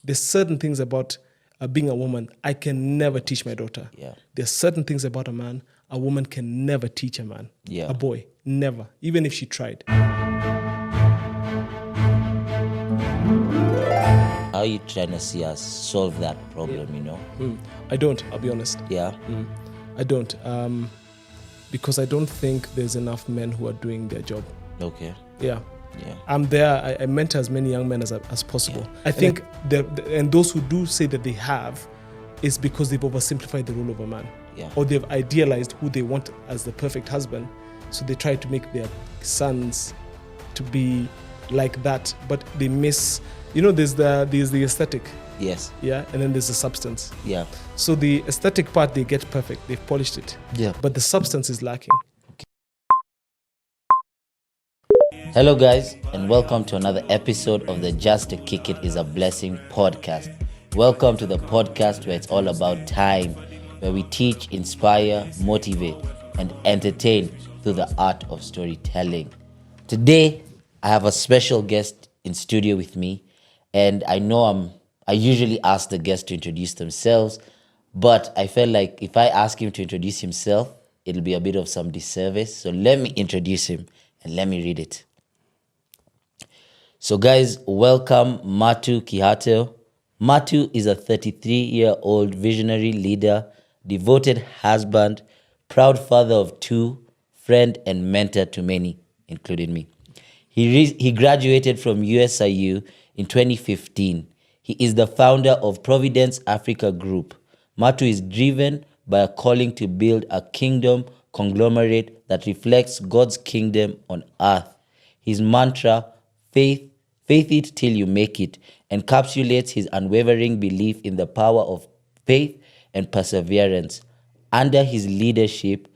there's certain things about being a woman I can never teach my daughter. Yeah. There's certain things about a man a woman can never teach a man. Yeah. A boy, never, even if she tried. How are you trying to see us solve that problem, you know? I don't, I'll be honest. Yeah. I don't. Because I don't think there's enough men who are doing their job. Okay. Yeah. Yeah. I'm there. I mentor as many young men as possible. Yeah. I think, and those who do say that they have, is because they've oversimplified the role of a man. Yeah. Or they've idealized who they want as the perfect husband. So they try to make their sons to be like that, but they miss, there's the aesthetic. Yes. Yeah, and then there's the substance. Yeah. So the aesthetic part, they get perfect. They've polished it. Yeah. But the substance is lacking. Hello, guys, and welcome to another episode of the Just to Kick It is a Blessing podcast. Welcome to the podcast where it's all about time, where we teach, inspire, motivate, and entertain through the art of storytelling. Today, I have a special guest in studio with me, and I usually ask the guest to introduce themselves, but I felt like if I ask him to introduce himself, it'll be a bit of some disservice. So let me introduce him and let me read it. So guys, welcome Matu Kihato. Matu is a 33-year-old visionary leader, devoted husband, proud father of two, friend and mentor to many, including me. He graduated from USIU in 2015. He is the founder of Providence Africa Group. Matu is driven by a calling to build a kingdom conglomerate that reflects God's kingdom on earth. His mantra, faith it till you make it, encapsulates his unwavering belief in the power of faith and perseverance. Under his leadership,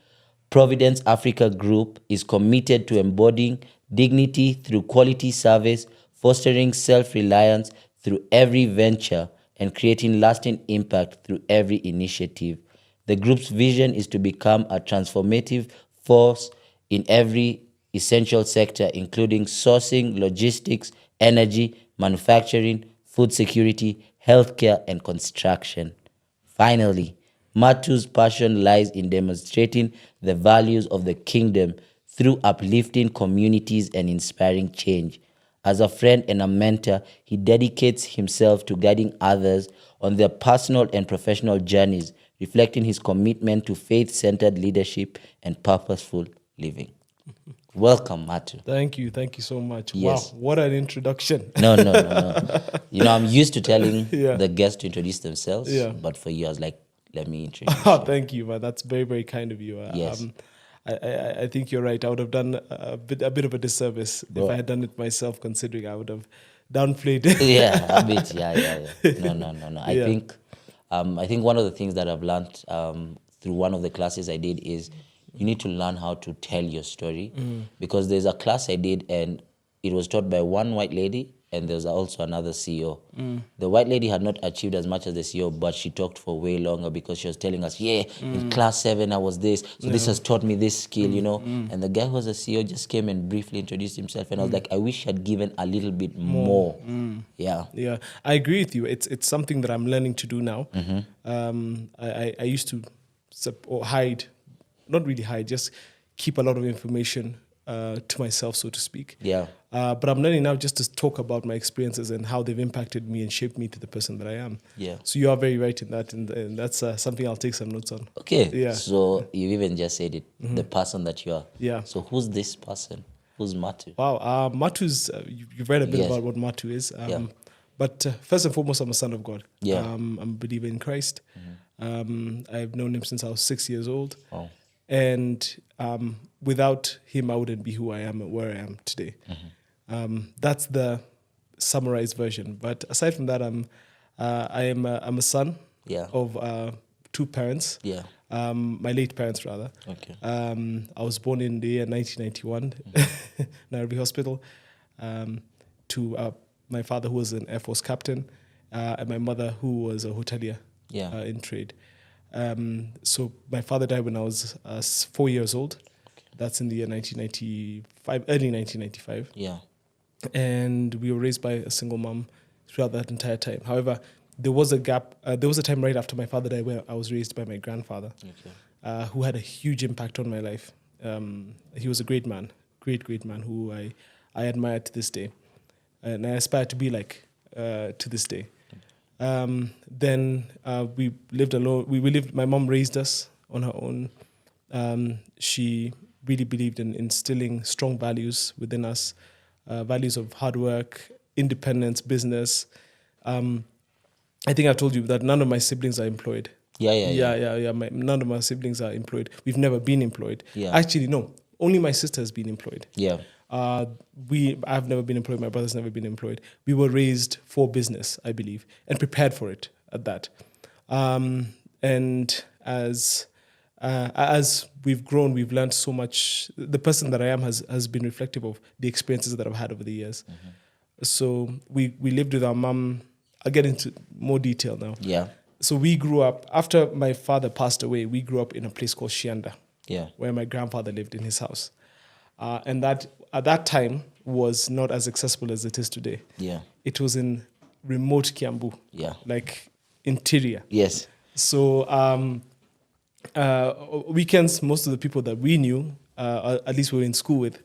Providence Africa Group is committed to embodying dignity through quality service, fostering self-reliance through every venture, and creating lasting impact through every initiative. The group's vision is to become a transformative force in every essential sector, including sourcing, logistics, energy, manufacturing, food security, healthcare, and construction. Finally, Matu's passion lies in demonstrating the values of the kingdom through uplifting communities and inspiring change. As a friend and a mentor, he dedicates himself to guiding others on their personal and professional journeys, reflecting his commitment to faith-centered leadership and purposeful living. Welcome, Matu. Thank you so much. Yes. Wow, what an introduction. No. I'm used to telling Yeah. the guests to introduce themselves, Yeah. but for you, I was like, let me introduce Oh, you. thank you, man. That's very, very kind of you. Yes. I think you're right. I would have done a bit of a disservice if I had done it myself, considering I would have downplayed it. Yeah, a bit. Yeah. No. Yeah. I think one of the things that I've learned through one of the classes I did is you need to learn how to tell your story, because there's a class I did and it was taught by one white lady and there's also another CEO. The white lady had not achieved as much as the CEO, but she talked for way longer because she was telling us, in class 7 I was this, so this has taught me this skill, And the guy who was a CEO just came and briefly introduced himself, and I was like, I wish I'd given a little bit more. Yeah. Yeah, I agree with you. It's something that I'm learning to do now. I used to hide, not really hide, just keep a lot of information to myself, so to speak. Yeah. But I'm learning now just to talk about my experiences and how they've impacted me and shaped me to the person that I am. Yeah. So you are very right in that, and that's something I'll take some notes on. Okay. Yeah. So you even just said it, the person that you are. Yeah. So who's this person? Who's Matu? Wow. Matu's, you've read a bit Yes. about what Matu is. Yeah. But first and foremost, I'm a son of God. Yeah. I'm a believer in Christ. I've known him since I was 6 years old. Oh. And without him, I wouldn't be who I am and where I am today. That's the summarized version. But aside from that, I'm a son Yeah. of two parents. Yeah. My late parents, rather. Okay. I was born in the year 1991, Nairobi Hospital, to my father, who was an Air Force captain, and my mother, who was a hotelier in trade. So my father died when I was 4 years old. Okay. That's in the year 1995, early 1995. Yeah. And we were raised by a single mom throughout that entire time. However, there was a gap. There was a time right after my father died where I was raised by my grandfather, who had a huge impact on my life. He was a great man, great man who I admire to this day, and I aspire to be like to this day. Then we lived alone. We lived. My mom raised us on her own. She really believed in instilling strong values within us, values of hard work, independence, business. I think I told you that none of my siblings are employed. Yeah. None of my siblings are employed. We've never been employed. Yeah. Actually, no. Only my sister has been employed. Yeah. I've never been employed. My brother's never been employed. We were raised for business, I believe, and prepared for it at that. And as we've grown, we've learned so much. The person that I am has been reflective of the experiences that I've had over the years. Mm-hmm. So we lived with our mom. I'll get into more detail now. Yeah. So we grew up, after my father passed away, we grew up in a place called Shianda, where my grandfather lived in his house. And that at that time was not as accessible as it is today. Yeah. It was in remote Kiambu, like interior. Yes. So weekends, most of the people that we knew, at least we were in school with,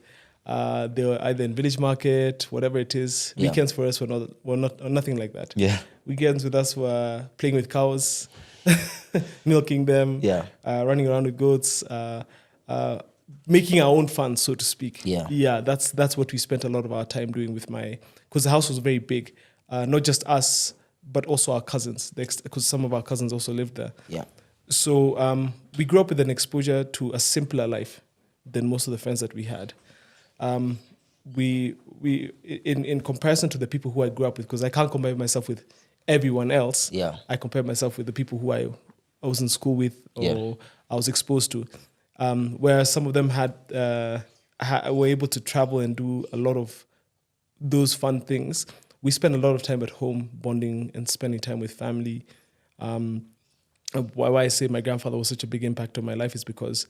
they were either in village market, whatever it is. Yeah. Weekends for us were nothing like that. Yeah. Weekends with us were playing with cows, milking them, running around with goats, making our own fun, so to speak. Yeah. That's what we spent a lot of our time doing with because the house was very big, not just us, but also our cousins, because some of our cousins also lived there. Yeah. So we grew up with an exposure to a simpler life than most of the friends that we had. We in comparison to the people who I grew up with, because I can't compare myself with everyone else. Yeah. I compare myself with the people who I was in school with or I was exposed to. Where some of them were able to travel and do a lot of those fun things. We spent a lot of time at home bonding and spending time with family. Why I say my grandfather was such a big impact on my life is because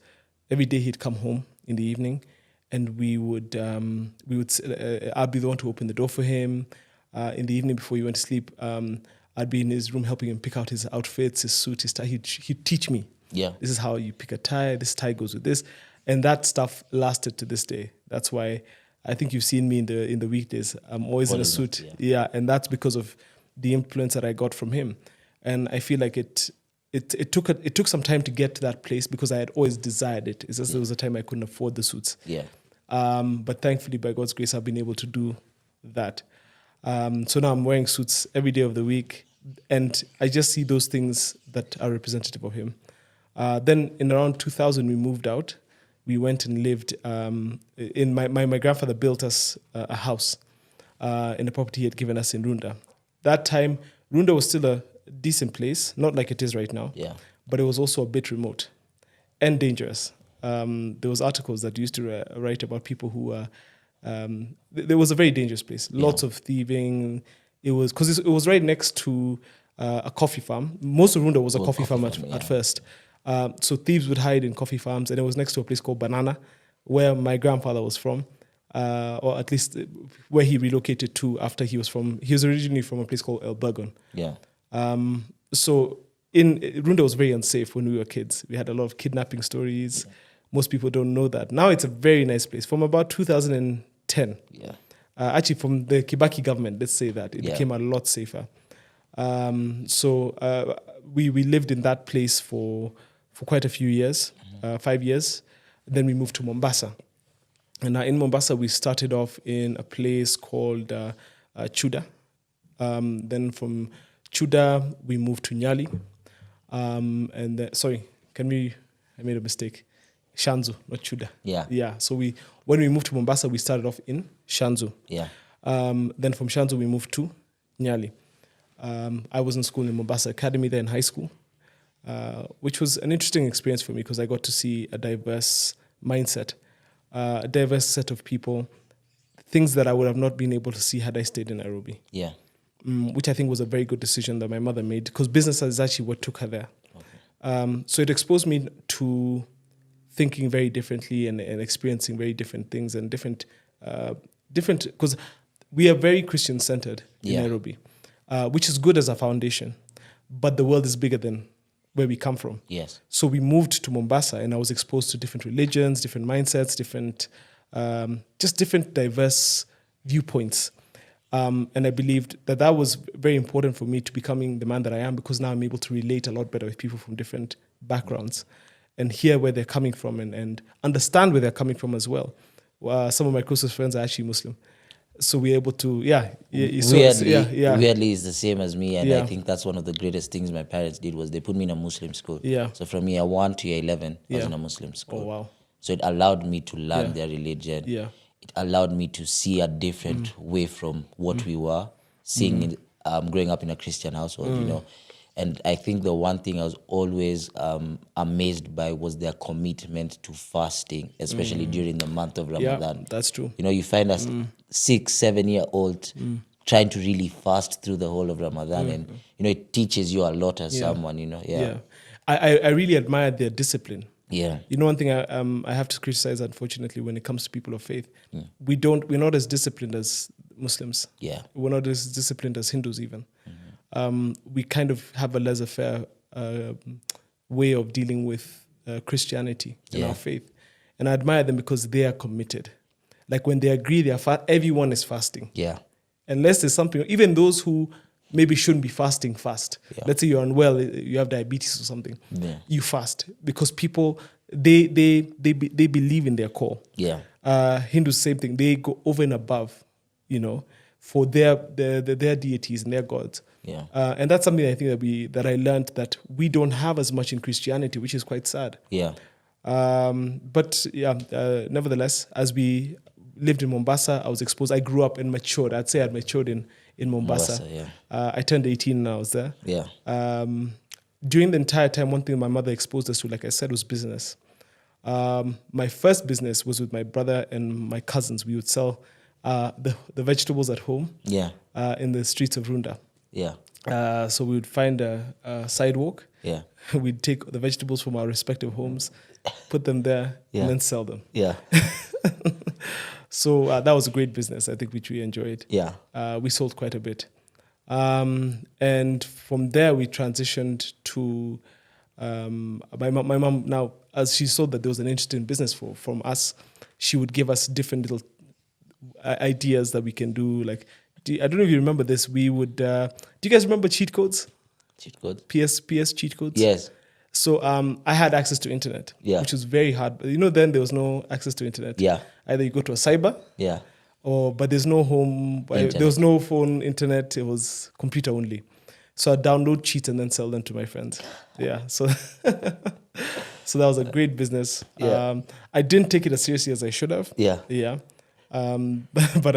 every day he'd come home in the evening, and I'd be the one to open the door for him. In the evening before he went to sleep, I'd be in his room helping him pick out his outfits, his suit, his tie. He'd teach me. Yeah, this is how you pick a tie. This tie goes with this, and that stuff lasted to this day. That's why I think you've seen me in the weekdays. I'm always in a suit. Yeah, and that's because of the influence that I got from him. And I feel like it took some time to get to that place because I had always desired it. It's just there was a time I couldn't afford the suits. Yeah. But thankfully, by God's grace, I've been able to do that. So now I'm wearing suits every day of the week, and I just see those things that are representative of him. Then in around 2000, we moved out. We went and lived in my grandfather built us a house in a property he had given us in Runda. That time, Runda was still a decent place, not like it is right now. Yeah. But it was also a bit remote and dangerous. There was articles that used to write about people who were. There was a very dangerous place. Lots of thieving. It was because it was right next to a coffee farm. Most of Runda was a coffee farm at first. So thieves would hide in coffee farms, and it was next to a place called Banana, where my grandfather was from, or at least where he relocated to after he was from. He was originally from a place called El Burgon. Yeah. So Runda was very unsafe when we were kids. We had a lot of kidnapping stories. Yeah. Most people don't know that. Now it's a very nice place. From about 2010, actually from the Kibaki government, let's say that, it became a lot safer. So we lived in that place for quite a few years, 5 years. Then we moved to Mombasa. And in Mombasa, we started off in a place called Chuda. Then from Chuda, we moved to Nyali. And then, I made a mistake. Shanzu, not Chuda. Yeah. Yeah. So when we moved to Mombasa, we started off in Shanzu. Yeah. Then from Shanzu, we moved to Nyali. I was in school in Mombasa Academy there in high school, which was an interesting experience for me because I got to see a diverse mindset, a diverse set of people, things that I would have not been able to see had I stayed in Nairobi. Yeah. Which I think was a very good decision that my mother made because business is actually what took her there. Okay. So it exposed me to thinking very differently and experiencing very different things and different because we are very Christian-centered in Nairobi. which is good as a foundation. But the world is bigger than where we come from. Yes. So we moved to Mombasa, and I was exposed to different religions, different mindsets, just different diverse viewpoints. And I believed that was very important for me to becoming the man that I am, because now I'm able to relate a lot better with people from different backgrounds and hear where they're coming from and understand where they're coming from as well. Some of my closest friends are actually Muslim. So we're able to, weirdly, it's the same as me. And I think that's one of the greatest things my parents did was they put me in a Muslim school. Yeah. So from year 1 to year 11, I was in a Muslim school. Oh, wow. So it allowed me to learn their religion. Yeah. It allowed me to see a different way from what we were seeing growing up in a Christian household, you know. And I think the one thing I was always amazed by was their commitment to fasting, especially during the month of Ramadan. Yeah, that's true. You know, you find us 6-7-year-old trying to really fast through the whole of Ramadan. And, you know, it teaches you a lot as someone, you know. Yeah. I really admire their discipline. Yeah. You know, one thing I have to criticize, unfortunately, when it comes to people of faith, we're not as disciplined as Muslims. Yeah. We're not as disciplined as Hindus even. We kind of have a laissez-faire way of dealing with Christianity and our faith. And I admire them because they are committed. Like when they agree, everyone is fasting. Yeah. Unless there's something, even those who maybe shouldn't be fasting fast. Yeah. Let's say you're unwell, you have diabetes or something. Yeah. You fast because people, they believe in their core. Yeah. Hindus, same thing. They go over and above, you know, for their deities and their gods. Yeah. And that's something I think that I learned that we don't have as much in Christianity, which is quite sad. Yeah. Nevertheless, as we lived in Mombasa, I was exposed. I grew up and matured. I'd say I matured in Mombasa. I turned 18 and I was there. Yeah. During the entire time, one thing my mother exposed us to, like I said, was business. My first business was with my brother and my cousins. We would sell the vegetables at home. Yeah. In the streets of Runda. Yeah. So we would find a sidewalk. Yeah. We'd take the vegetables from our respective homes, put them there, and then sell them. Yeah. So that was a great business, I think, which we enjoyed. Yeah. We sold quite a bit. And from there, we transitioned to my mom. Now, as she saw that there was an interesting business from us, she would give us different little ideas that we can do. Like, I don't know if you remember this. We would. Do you guys remember cheat codes? Cheat codes? PS cheat codes? Yes. So I had access to internet, which was very hard. You know, then there was no access to internet. Yeah. Either you go to a cyber, but there's no home. There was no phone internet. It was computer only. So I download cheats and then sell them to my friends. Yeah. So so that was a great business. Yeah. I didn't take it as seriously as I should have. Yeah. Yeah. But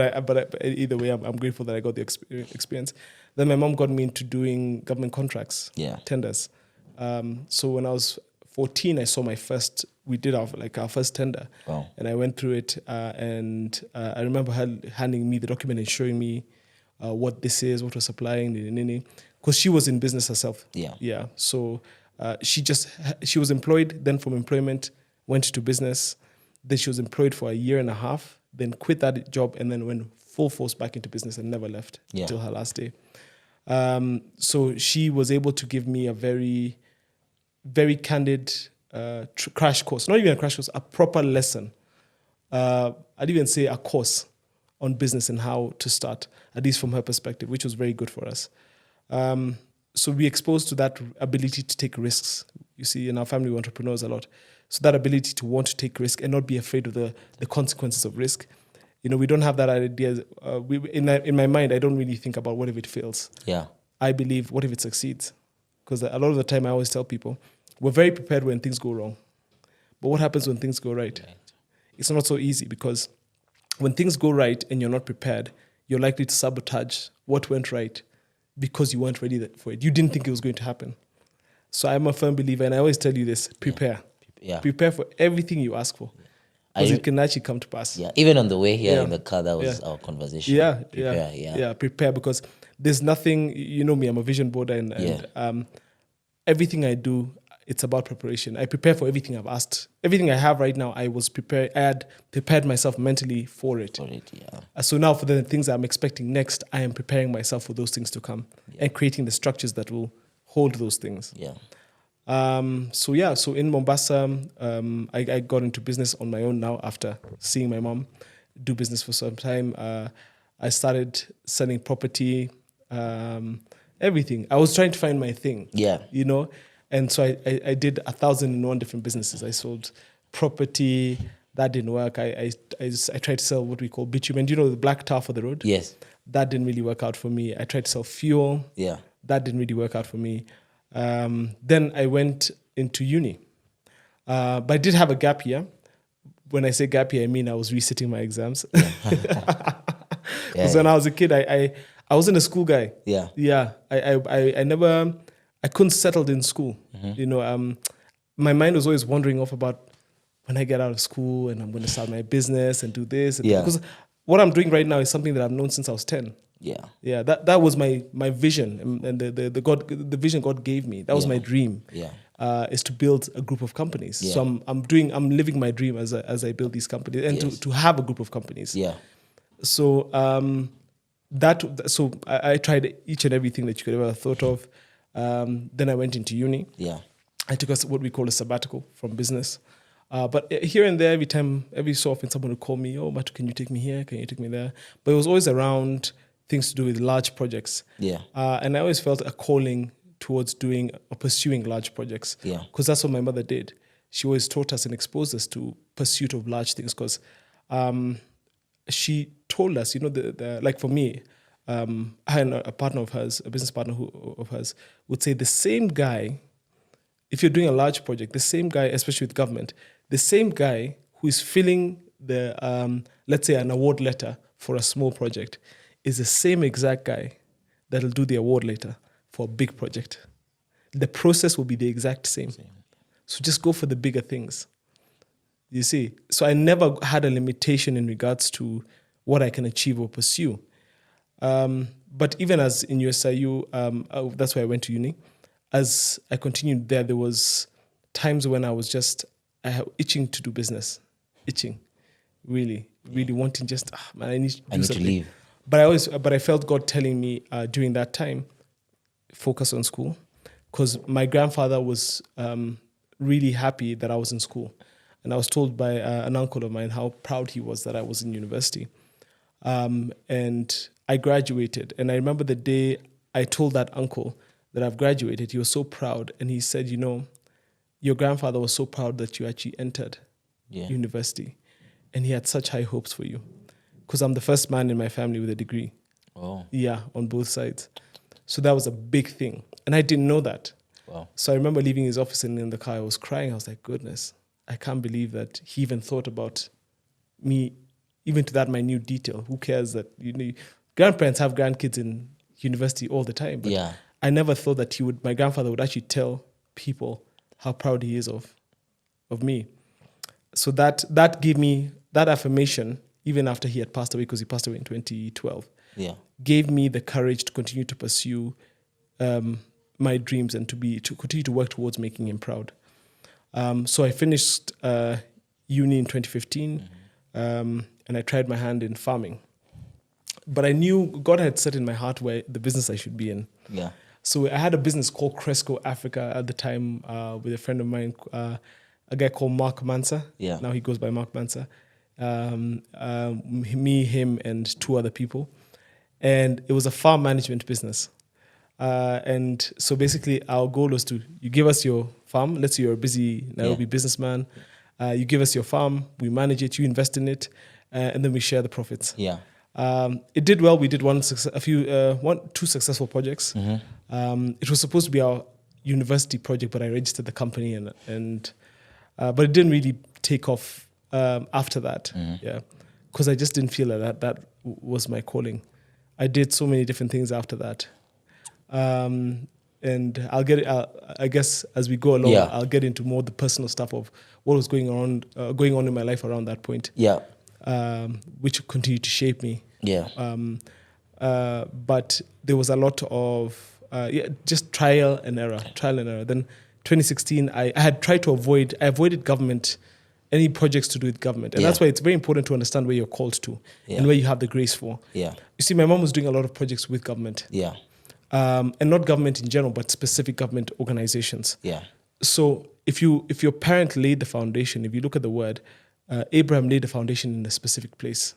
either way, I'm grateful that I got the experience. Then my mom got me into doing government contracts, tenders. So when I was 14, I saw we did our first tender. Wow. And I went through it, and I remember her handing me the document and showing me what this is, what we're supplying, because she was in business herself. Yeah. Yeah. So she was employed, then from employment, went to business. Then she was employed for a year and a half, then quit that job, and then went full force back into business and never left till her last day. So she was able to give me a very, very candid crash course, not even a crash course, a proper lesson. I'd even say a course on business and how to start, at least from her perspective, which was very good for us. So we exposed to that ability to take risks. You see, in our family, we're entrepreneurs a lot. So that ability to want to take risk and not be afraid of the consequences of risk. You know, we don't have that idea. In my mind, I don't really think about what if it fails. Yeah. I believe, what if it succeeds? Because a lot of the time I always tell people, we're very prepared when things go wrong. But what happens when things go right? It's not so easy, because when things go right and you're not prepared, you're likely to sabotage what went right because you weren't ready for it. You didn't think it was going to happen. So I'm a firm believer, and I always tell you this, prepare. Yeah. Prepare for everything you ask for. Because it can actually come to pass. Yeah, even on the way here in the car, that was our conversation. Prepare, because there's nothing, you know me, I'm a vision boarder, and everything I do it's about preparation. I prepare for everything I've asked. Everything I have right now, I was prepared. I had prepared myself mentally for it. So now for the things I'm expecting next, I am preparing myself for those things to come and creating the structures that will hold those things. So in Mombasa, I got into business on my own now after seeing my mom do business for some time. I started selling property, everything. I was trying to find my thing, you know? And so I did 1,001 different businesses. I sold property. That didn't work. I tried to sell what we call bitumen. Do you know the black tar for the road? Yes. That didn't really work out for me. I tried to sell fuel. That didn't really work out for me. Then I went into uni. But I did have a gap year. When I say gap year, I mean I was resitting my exams. Because when I was a kid, I wasn't a school guy. I couldn't settle in school. You know, my mind was always wandering off about when I get out of school and I'm going to start my business and do this. Because what I'm doing right now is something that I've known since I was 10. That was my vision and the vision God gave me. That was my dream. Is to build a group of companies. So I'm living my dream as I build these companies and to have a group of companies. So I tried each and everything that you could ever have thought of. Then I went into uni. I took what we call a sabbatical from business. But here and there, every so often, someone would call me, "Oh, Matu, can you take me here? Can you take me there?" But it was always around things to do with large projects. And I always felt a calling towards doing or pursuing large projects. Because that's what my mother did. She always taught us and exposed us to pursuit of large things. Because she told us, you know, like for me, I had a partner of hers, a business partner of hers, would say the same guy, if you're doing a large project, the same guy, especially with government, the same guy who is filling the, let's say, an award letter for a small project is the same exact guy that'll do the award letter for a big project. The process will be the exact same. So just go for the bigger things. You see? So I never had a limitation in regards to what I can achieve or pursue. But even as in USIU, that's why I went to uni. As I continued there was times when I was itching to do business. Itching. Really wanting I need to do leave. But I felt God telling me during that time, focus on school. Because my grandfather was really happy that I was in school. And I was told by an uncle of mine how proud he was that I was in university. And I graduated. And I remember the day I told that uncle that I've graduated, he was so proud. And he said, you know, your grandfather was so proud that you actually entered university. And he had such high hopes for you. Because I'm the first man in my family with a degree. Oh. Yeah, on both sides. So that was a big thing. And I didn't know that. Wow. So I remember leaving his office and in the car, I was crying. I was like, goodness, I can't believe that he even thought about me, even to that minute detail. Who cares that, you know, grandparents have grandkids in university all the time. But I never thought that my grandfather would actually tell people how proud he is of me. So that gave me that affirmation, even after he had passed away, because he passed away in 2012. Gave me the courage to continue to pursue my dreams and to continue to work towards making him proud. So I finished uni in 2015, and I tried my hand in farming. But I knew God had set in my heart where the business I should be in. So I had a business called Cresco Africa at the time with a friend of mine, a guy called Mark Mansa. Now he goes by Mark Mansa. Me, him, and two other people. And it was a farm management business. And so basically our goal was you give us your farm. Let's say you're a busy Nairobi businessman. You give us your farm, we manage it, you invest in it, and then we share the profits. It did well. We did two successful projects. It was supposed to be our university project, but I registered the company but it didn't really take off after that. Because I just didn't feel that was my calling. I did so many different things after that. And I'll get it. I guess as we go along, I'll get into more the personal stuff of what was going on in my life around that point. Which continued to shape me. But there was a lot of just trial and error. Then 2016, I had tried to avoided government, any projects to do with government. And that's why it's very important to understand where you're called to and where you have the grace for. Yeah. You see, my mom was doing a lot of projects with government. Yeah. And not government in general, but specific government organizations. Yeah. So if your parent laid the foundation, if you look at the word, Abraham laid the foundation in a specific place,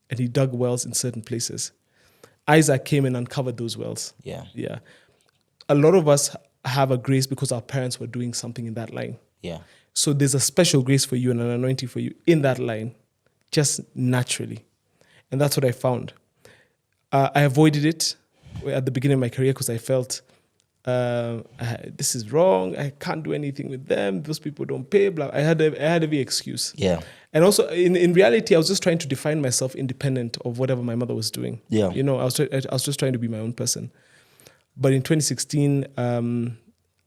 and he dug wells in certain places. Isaac came and uncovered those wells. Yeah. Yeah. A lot of us have a grace because our parents were doing something in that line. Yeah. So there's a special grace for you and an anointing for you in that line, just naturally. And that's what I found. I avoided it at the beginning of my career because I felt this is wrong. I can't do anything with them. Those people don't pay. Blah. I had every excuse. Yeah. And also, in reality, I was just trying to define myself independent of whatever my mother was doing. Yeah. You know, I was just trying to be my own person. But in 2016,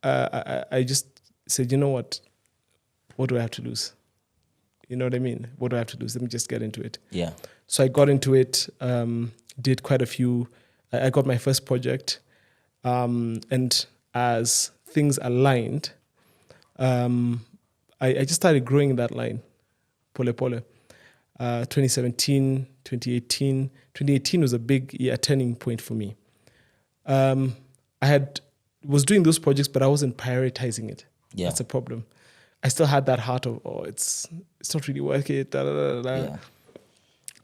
I just said, you know what? What do I have to lose? You know what I mean? What do I have to lose? Let me just get into it. Yeah. So I got into it, did quite a few. I got my first project. And as things aligned, I just started growing in that line. Pole. 2017, 2018. 2018 was a big turning point for me. I was doing those projects, but I wasn't prioritizing it. Yeah. That's a problem. I still had that heart of, it's not really working. Yeah.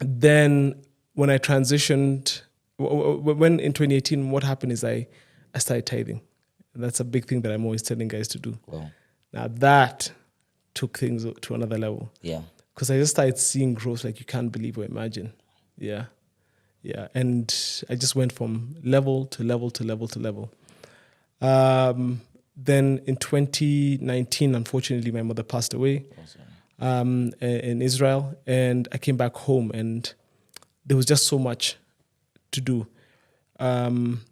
Then when I transitioned, when in 2018, what happened is I started tithing. And that's a big thing that I'm always telling guys to do. Wow. Now that took things to another level. Yeah. Because I just started seeing growth like you can't believe or imagine. Yeah. Yeah. And I just went from level to level to level to level. Then in 2019, unfortunately, my mother passed away in Israel. And I came back home and there was just so much to do.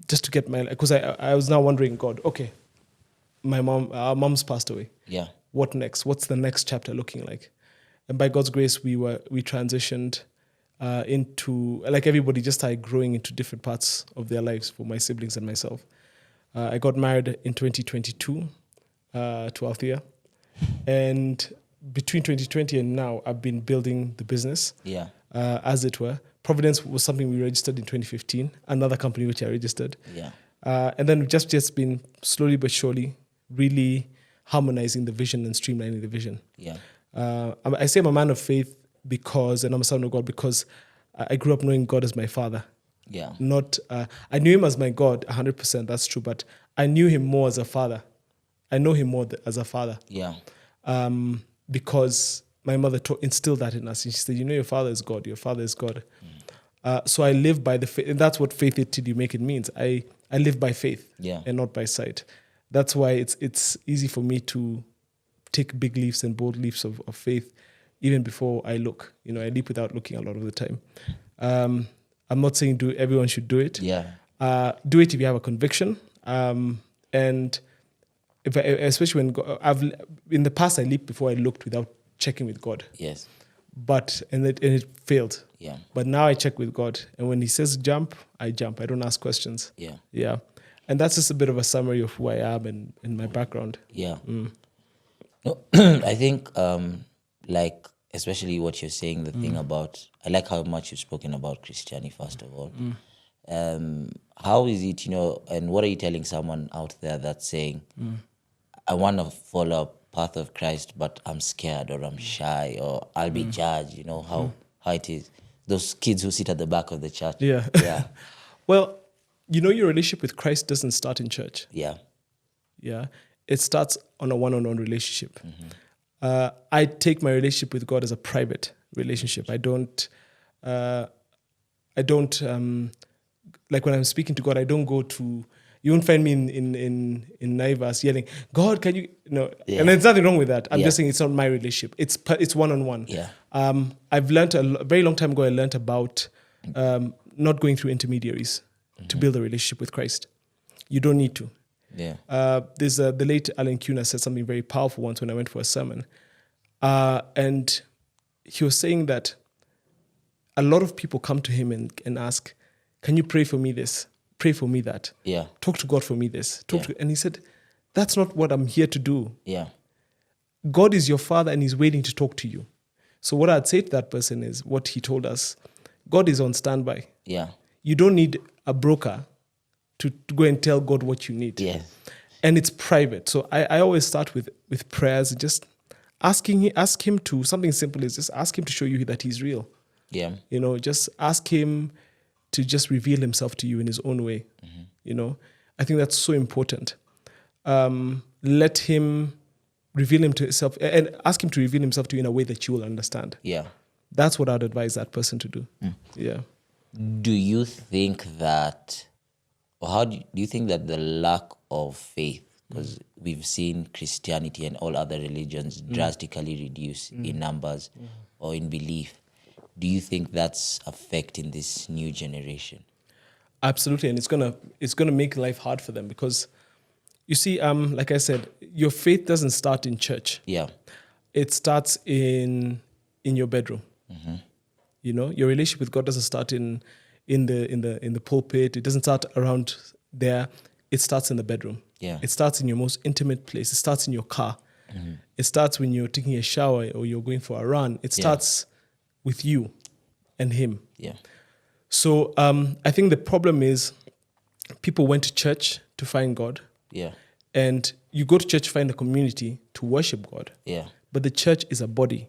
Just to get because I was now wondering, God, okay, our mom's passed away. Yeah. What next? What's the next chapter looking like? And by God's grace, we transitioned into, like everybody just started growing into different parts of their lives for my siblings and myself. I got married in 2022 to Althea. And between 2020 and now, I've been building the business, as it were. Providence was something we registered in 2015, another company which I registered. Yeah. And then we've just been slowly but surely really harmonizing the vision and streamlining the vision. Yeah. I say I'm a man of faith and I'm a son of God because I grew up knowing God as my father. Yeah. I knew him as my God 100%, that's true, but I knew him more as a father. I know him more as a father. Yeah. Because my mother instilled that in us. And she said, you know, your father is God. Your father is God. So I live by the faith. And that's what faith till you make it means. I live by faith and not by sight. That's why it's easy for me to take big leaps and bold leaps of faith even before I look. You know, I leap without looking a lot of the time. I'm not saying everyone should do it. Yeah. Do it if you have a conviction. And especially when in the past I leaped before I looked without checking with God. Yes. And it failed. Yeah. But now I check with God. And when he says jump, I jump. I don't ask questions. Yeah. Yeah. And that's just a bit of a summary of who I am and my background. Yeah. No, I think, like, especially what you're saying, the thing about, I like how much you've spoken about Christianity, first of all. How is it, and what are you telling someone out there that's saying, I want to follow a path of Christ, but I'm scared or I'm shy or I'll be judged, how it is. Those kids who sit at the back of the church. Yeah. Yeah. Well, your relationship with Christ doesn't start in church. Yeah. Yeah. It starts on a one-on-one relationship. I take my relationship with God as a private relationship. I don't like when I'm speaking to God, I don't go to, you won't find me in Naivas yelling, God, can you, no. Yeah. And there's nothing wrong with that. I'm just saying it's not my relationship. It's one-on-one. Yeah. I've learned a very long time ago, I learned about not going through intermediaries to build a relationship with Christ. You don't need to. Yeah. There's the late Alan Kuna said something very powerful once when I went for a sermon. And he was saying that a lot of people come to him and ask, can you pray for me this? Pray for me that. Yeah. Talk to God for me this. And he said, that's not what I'm here to do. Yeah. God is your father and he's waiting to talk to you. So what I'd say to that person is what he told us. God is on standby. Yeah. You don't need a broker to go and tell God what you need. Yeah. And it's private. So I always start with prayers, just ask him to, something simple is just ask him to show you that he's real. Yeah. Just ask him to just reveal himself to you in his own way. I think that's so important. Let him reveal him to himself and ask him to reveal himself to you in a way that you will understand. Yeah. That's what I'd advise that person to do. Yeah. Do you think that, or how do you think that the lack of faith, because we've seen Christianity and all other religions drastically reduce in numbers or in belief, do you think that's affecting this new generation? Absolutely, and it's gonna make life hard for them because, you see, like I said, your faith doesn't start in church. Yeah, it starts in your bedroom. Your relationship with God doesn't start in the pulpit. It doesn't start around there. It starts in the bedroom. Yeah, it starts in your most intimate place. It starts in your car. It starts when you're taking a shower or you're going for a run. It starts with you and Him. Yeah. So I think the problem is people went to church to find God. Yeah. And you go to church to find a community to worship God. Yeah. But the church is a body.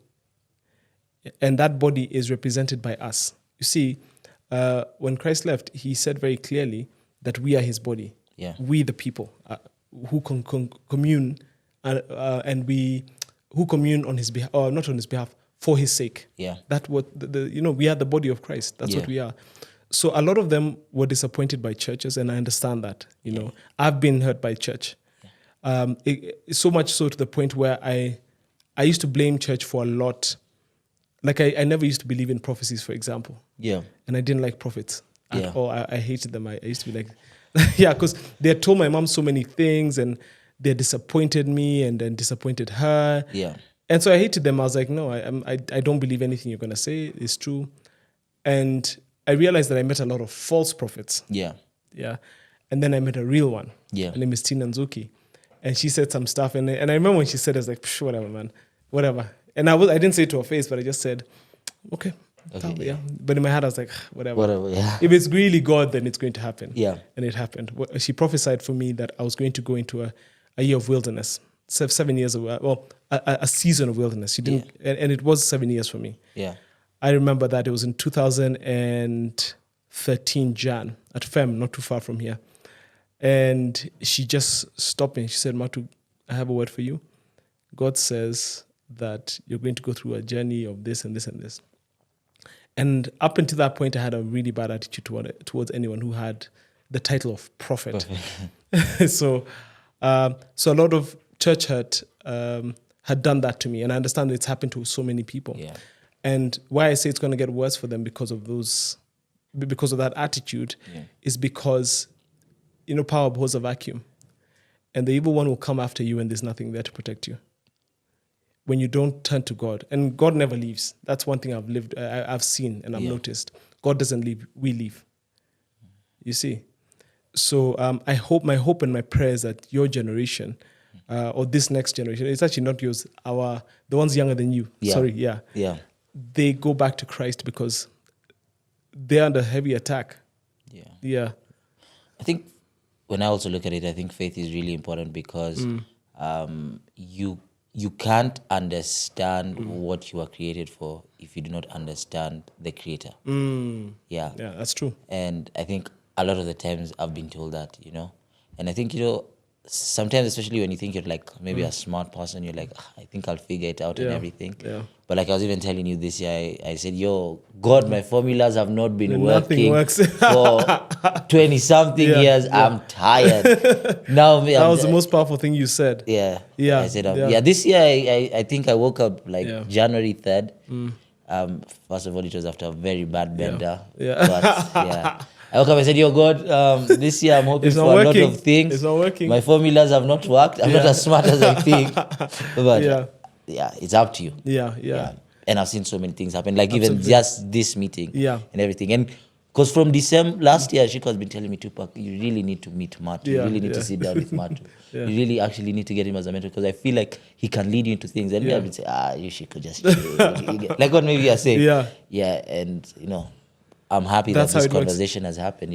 And that body is represented by us. You see, when Christ left, he said very clearly that we are his body. Yeah. We, the people, who commune and who commune on his behalf, or not on his behalf, for his sake. Yeah. That's what we are the body of Christ. That's what we are. So a lot of them were disappointed by churches, and I understand that. I've been hurt by church. So much so to the point where I used to blame church for a lot. Like I never used to believe in prophecies, for example. Yeah. And I didn't like prophets at all. I hated them. I used to be like, because they had told my mom so many things, and they disappointed me and then disappointed her. Yeah. And so I hated them. I was like, no, I don't believe anything you're going to say is true. And I realized that I met a lot of false prophets. Yeah. Yeah. And then I met a real one. Yeah. Her name is Tina Nzuki. And she said some stuff. And I remember when she said it, I was like, whatever, man. Whatever. And I didn't say it to her face, but I just said, okay. Yeah. But in my head, I was like, whatever. Yeah. If it's really God, then it's going to happen. Yeah. And it happened. She prophesied for me that I was going to go into a year of wilderness. 7 years ago. Well, a season of wilderness. She didn't, and it was 7 years for me. Yeah. I remember that it was in 2013 Jan at FEM, not too far from here. And she just stopped me. She said, Matu, I have a word for you. God says that you're going to go through a journey of this and this and this. And up until that point, I had a really bad attitude towards anyone who had the title of prophet. So a lot of church hurt had done that to me. And I understand it's happened to so many people. Yeah. And why I say it's going to get worse for them because of that attitude is because, power abhors a vacuum. And the evil one will come after you and there's nothing there to protect you. When you don't turn to God. And God never leaves. That's one thing I've seen and I've noticed. God doesn't leave, we leave. You see? So my hope and my prayer is that your generation, or this next generation, it's actually not yours, the ones younger than you, they go back to Christ because they're under heavy attack. Yeah. I think when I also look at it, I think faith is really important because you can't understand what you are created for if you do not understand the Creator. Yeah, that's true. And I think a lot of the times I've been told that, and I think, sometimes, especially when you think you're like maybe a smart person, you're like, I think I'll figure it out and everything. Yeah. But like I was even telling you this year, I said, God, my formulas have not been working for 20-something years. Yeah. I'm tired. Now that was the most powerful thing you said. Yeah. I said, this year I think I woke up like January 3rd. First of all, it was after a very bad bender. But I woke up and said, God, this year I'm hoping for a lot of things. It's not working. My formulas have not worked. I'm not as smart as I think. But it's up to you. Yeah. And I've seen so many things happen, like even just this meeting and everything. And Because from December last year, Shiko has been telling me, Tupac, you really need to meet Matu. You really need to sit down with Matu. You really actually need to get him as a mentor because I feel like he can lead you into things. And me, I've been saying, you could just chill. Like what maybe you're saying. Yeah, and, I'm happy that this conversation has happened,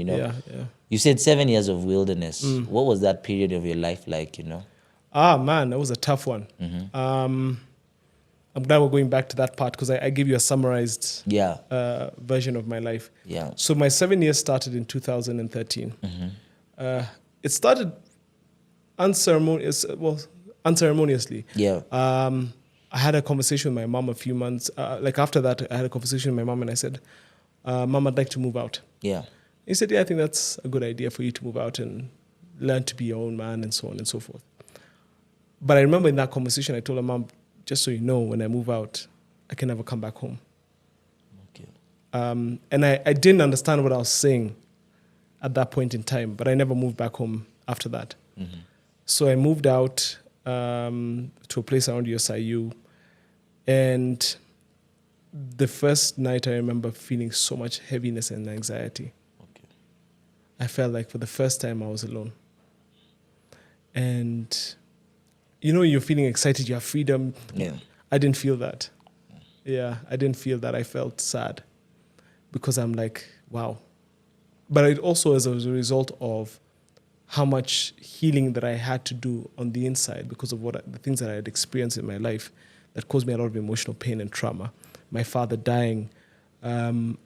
You said 7 years of wilderness. What was that period of your life like, Man, that was a tough one. I'm glad we're going back to that part because I give you a summarized version of my life. Yeah. So my 7 years started in 2013. It started unceremoniously. Yeah. I had a conversation with my mom a few months. After that, I had a conversation with my mom and I said, Mom, I'd like to move out. Yeah. He said, I think that's a good idea for you to move out and learn to be your own man and so on and so forth. But I remember in that conversation, I told her, Mom, just so you know, when I move out, I can never come back home. Okay. And I didn't understand what I was saying at that point in time, but I never moved back home after that. So I moved out to a place around USIU, and the first night I remember feeling so much heaviness and anxiety. Okay. I felt like for the first time I was alone. And you're feeling excited, you have freedom. Yeah. I didn't feel that. Yeah, I didn't feel that. I felt sad because I'm like, wow. But it also is as a result of how much healing that I had to do on the inside because of the things that I had experienced in my life that caused me a lot of emotional pain and trauma. My father dying, seeing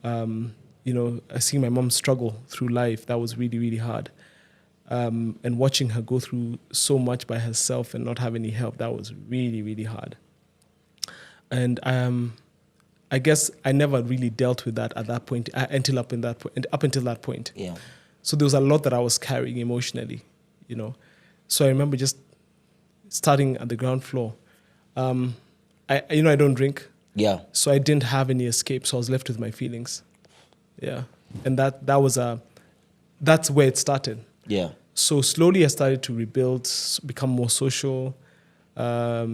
my mom struggle through life, that was really, really hard. And watching her go through so much by herself and not have any help, that was really, really hard. And I guess I never really dealt with that at that point, until up until that point. Yeah. So there was a lot that I was carrying emotionally, So I remember just starting at the ground floor. I don't drink. Yeah. So I didn't have any escape, so I was left with my feelings. Yeah. And that's where it started. Yeah. So slowly I started to rebuild, become more social, I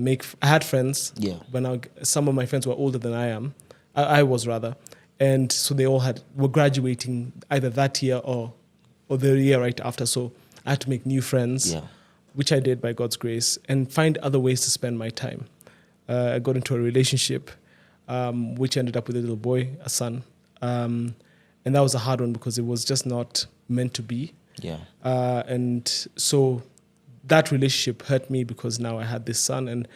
had friends. Yeah. But some of my friends were older than I was rather. And so they all were graduating either that year or the year right after. So I had to make new friends, which I did by God's grace, and find other ways to spend my time. I got into a relationship, which ended up with a little boy, a son. And that was a hard one because it was just not meant to be. Yeah. And so that relationship hurt me because now I had this son. And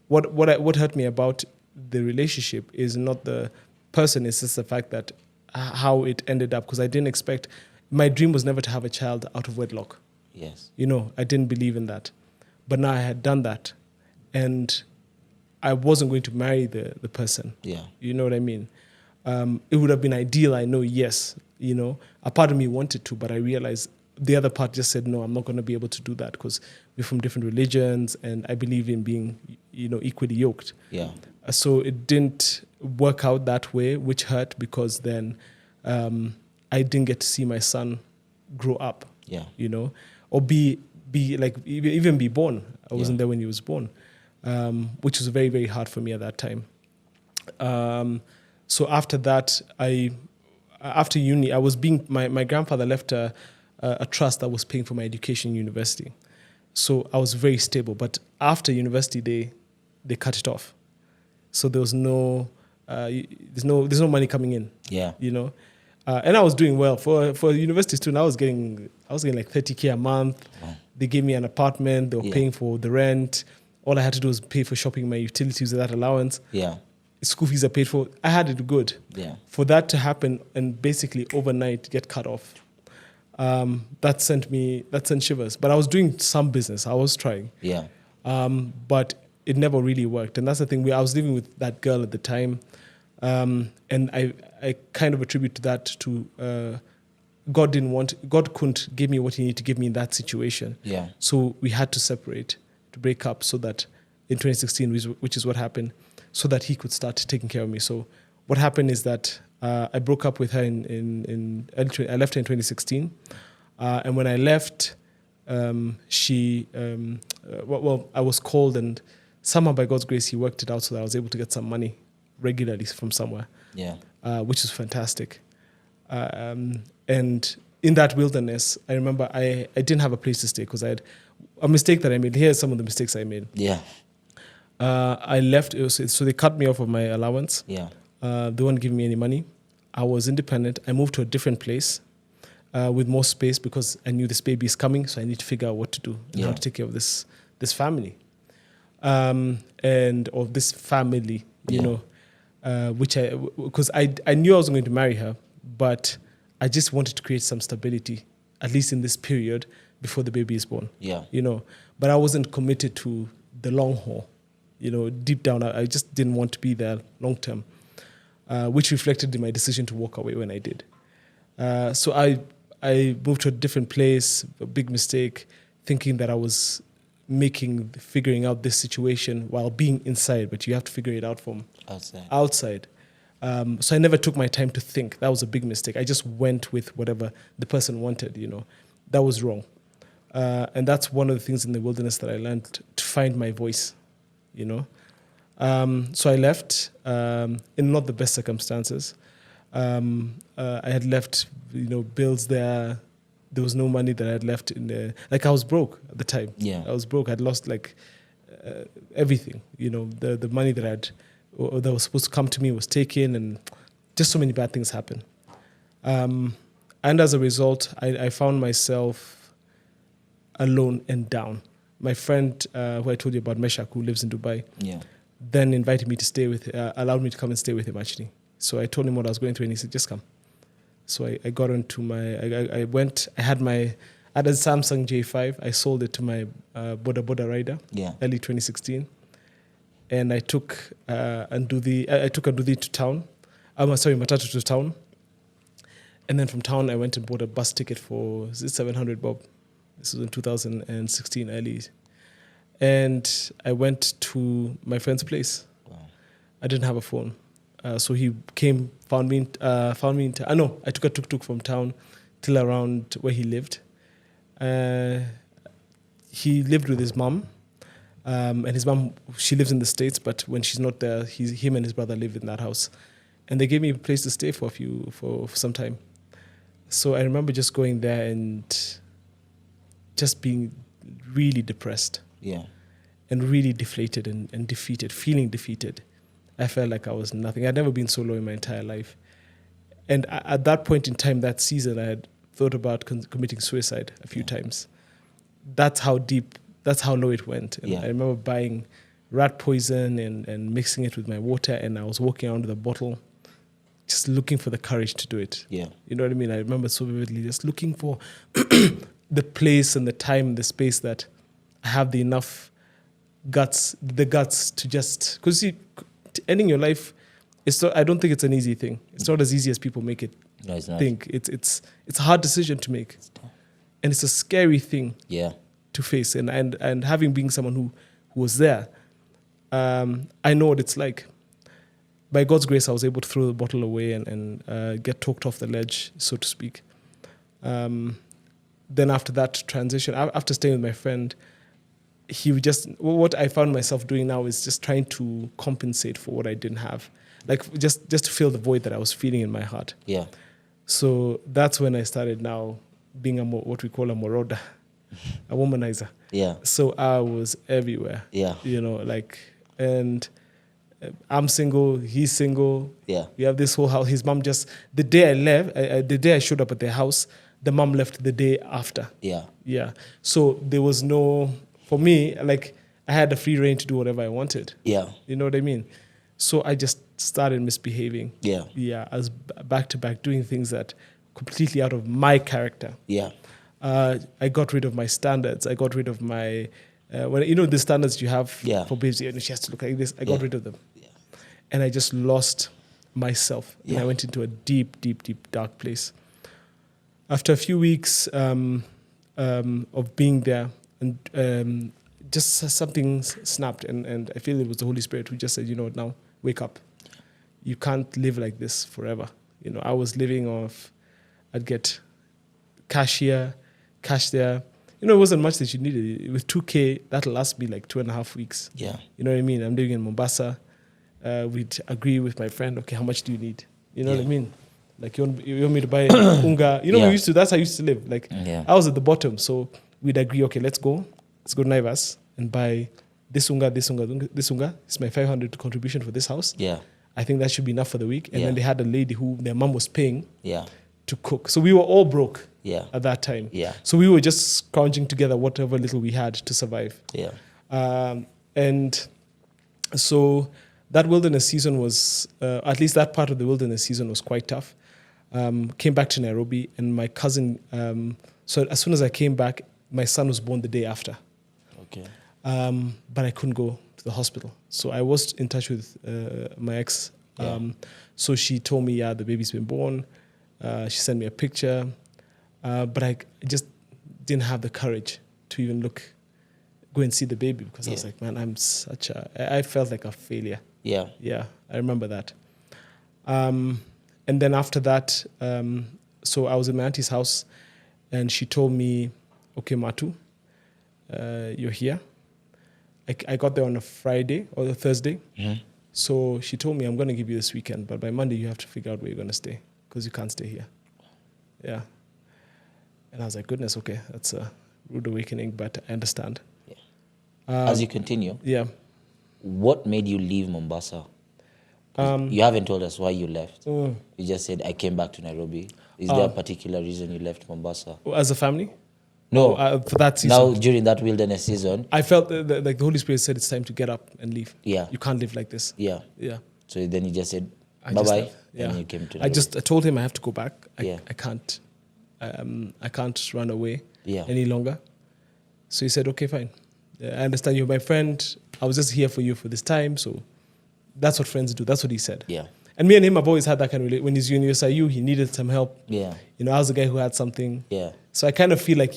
what hurt me about the relationship is not the person, it's just the fact that how it ended up, because I didn't expect, my dream was never to have a child out of wedlock. Yes. I didn't believe in that. But now I had done that. And I wasn't going to marry the person. Yeah. You know what I mean? It would have been ideal, I know, yes. A part of me wanted to, but I realized the other part just said, no, I'm not going to be able to do that because we're from different religions and I believe in being, equally yoked. Yeah. So it didn't work out that way, which hurt because then I didn't get to see my son grow up. Yeah. Or be like, even be born. I wasn't there when he was born, which was very, very hard for me at that time. So after that, after uni, I was my grandfather left a trust that was paying for my education in university. So I was very stable. But after university, they cut it off. So there was there's no money coming in. Yeah. And I was doing well for a university student. I was getting like 30K a month. Wow. They gave me an apartment. They were paying for the rent. All I had to do was pay for shopping, my utilities with that allowance. Yeah. School fees are paid for. I had it good. Yeah. For that to happen and basically overnight get cut off, that sent shivers. But I was doing some business. I was trying. Yeah. But it never really worked. And that's the thing. I was living with that girl at the time. And I kind of attribute that to God couldn't give me what he needed to give me in that situation. Yeah. So we had to separate, to break up, so that in 2016, which is what happened, so that he could start taking care of me. So what happened is that I broke up with her I left her in 2016. And when I left, I was called, and somehow by God's grace, he worked it out so that I was able to get some money regularly from somewhere. Yeah. Which is fantastic. And in that wilderness, I remember I didn't have a place to stay because I had a mistake that I made. Here's some of the mistakes I made. Yeah. I left, so they cut me off of my allowance. Yeah. They weren't giving me any money. I was independent. I moved to a different place with more space because I knew this baby is coming, so I need to figure out what to do and how to take care of this family. And of this family, you know, because I knew I was going to marry her, but I just wanted to create some stability, at least in this period before the baby is born. Yeah. You know, but I wasn't committed to the long haul. You know, deep down, I just didn't want to be there long term, which reflected in my decision to walk away when I did. So I moved to a different place, a big mistake, thinking that I was figuring out this situation while being inside, but you have to figure it out from outside. So I never took my time to think. That was a big mistake. I just went with whatever the person wanted, you know. That was wrong. And that's one of the things in the wilderness that I learned, to find my voice, you know. So I left in not the best circumstances. I had left, you know, bills there. There was no money that I had left in there. Like, I was broke at the time. Yeah. I was broke. I'd lost like everything, you know. The money that that was supposed to come to me was taken, and just so many bad things happened. And as a result, I found myself alone and down. My friend, who I told you about, Meshach, who lives in Dubai, then invited me to stay with, allowed me to come and stay with him, actually. So I told him what I was going through, and he said, just come. So I got onto I went, I had a Samsung J5. I sold it to my Boda rider, early 2016. And I took Anduthi to town. Matatu to town. And then from town, I went and bought a bus ticket for 700 bob. This was in 2016, early. And I went to my friend's place. Wow. I didn't have a phone. So he came, found me. I took a tuk-tuk from town till around where he lived. He lived with his mom. And his mom, she lives in the States, but when she's not there, him and his brother live in that house. And they gave me a place to stay for some time. So I remember just going there and just being really depressed. Yeah. And really deflated and defeated, feeling defeated. I felt like I was nothing. I'd never been so low in my entire life. And at that point in time, that season, I had thought about committing suicide a few times. That's how low it went. And I remember buying rat poison and mixing it with my water, and I was walking around with a bottle, just looking for the courage to do it. Yeah. You know what I mean? I remember so vividly, just looking for the place and the time, the space that I have the guts to just, because see, ending your life, I don't think it's an easy thing. It's not as easy as people make it think. It's a hard decision to make, and it's a scary thing to face. And having been someone who was there, I know what it's like. By God's grace, I was able to throw the bottle away and get talked off the ledge, so to speak. Then after that transition, after staying with my friend, what I found myself doing now is just trying to compensate for what I didn't have, like just to fill the void that I was feeling in my heart. Yeah. So that's when I started now being what we call a moroda, a womanizer. Yeah. So I was everywhere. Yeah. You know, and I'm single, he's single. Yeah. We have this whole house. His mom the day I left, the day I showed up at their house, the mom left the day after. Yeah. Yeah. So there was for me, I had a free reign to do whatever I wanted. Yeah. You know what I mean? So I just started misbehaving. Yeah. Yeah. I was back to back doing things that completely out of my character. Yeah. I got rid of my standards. I got rid of my, the standards you have for babes, and she has to look like this. I got rid of them. Yeah. And I just lost myself. Yeah. And I went into a deep, deep, deep, dark place. After a few weeks of being there, and just something snapped, and I feel it was the Holy Spirit who just said, you know what, now wake up. You can't live like this forever. You know, I was living off, I'd get cash here, cash there. You know, it wasn't much that you needed. With 2K, that'll last me like 2.5 weeks. Yeah. You know what I mean? I'm living in Mombasa. We'd agree with my friend, okay, how much do you need? You know what I mean? Like, you want me to buy unga? You know, that's how I used to live. Like, I was at the bottom. So we'd agree, okay, let's go to Naivas and buy this unga. It's my 500 contribution for this house. Yeah. I think that should be enough for the week. And then they had a lady who their mom was paying to cook. So we were all broke at that time. Yeah. So we were just scrounging together whatever little we had to survive. Yeah. And so that wilderness season was, at least that part of the wilderness season was quite tough. Came back to Nairobi, and my cousin, so as soon as I came back, my son was born the day after. Okay. But I couldn't go to the hospital. So I was in touch with my ex. So she told me, the baby's been born. She sent me a picture. But I just didn't have the courage to even go and see the baby, because I was like, man, I felt like a failure. Yeah. Yeah, I remember that. And then after that, so I was in my auntie's house, and she told me, okay, Matu, you're here. I got there on a Friday or a Thursday. Mm-hmm. So she told me, I'm going to give you this weekend, but by Monday you have to figure out where you're going to stay, because you can't stay here. Yeah. And I was like, goodness, okay, that's a rude awakening, but I understand. Yeah. As you continue, what made you leave Mombasa? You haven't told us why you left. You just said, I came back to Nairobi. Is there a particular reason you left Mombasa? As a family? No. For that season. Now, during that wilderness season. I felt like the Holy Spirit said, it's time to get up and leave. Yeah. You can't live like this. Yeah. Yeah. So then you just said, bye-bye. Yeah. And you came to Nairobi. I told him I have to go back. I can't run away any longer. So he said, okay, fine. I understand you're my friend. I was just here for you for this time. So that's what friends do. That's what he said. Yeah. And me and him have always had that kind of relationship. When he's in USIU, he needed some help. Yeah. You know, I was the guy who had something. Yeah. So I kind of feel like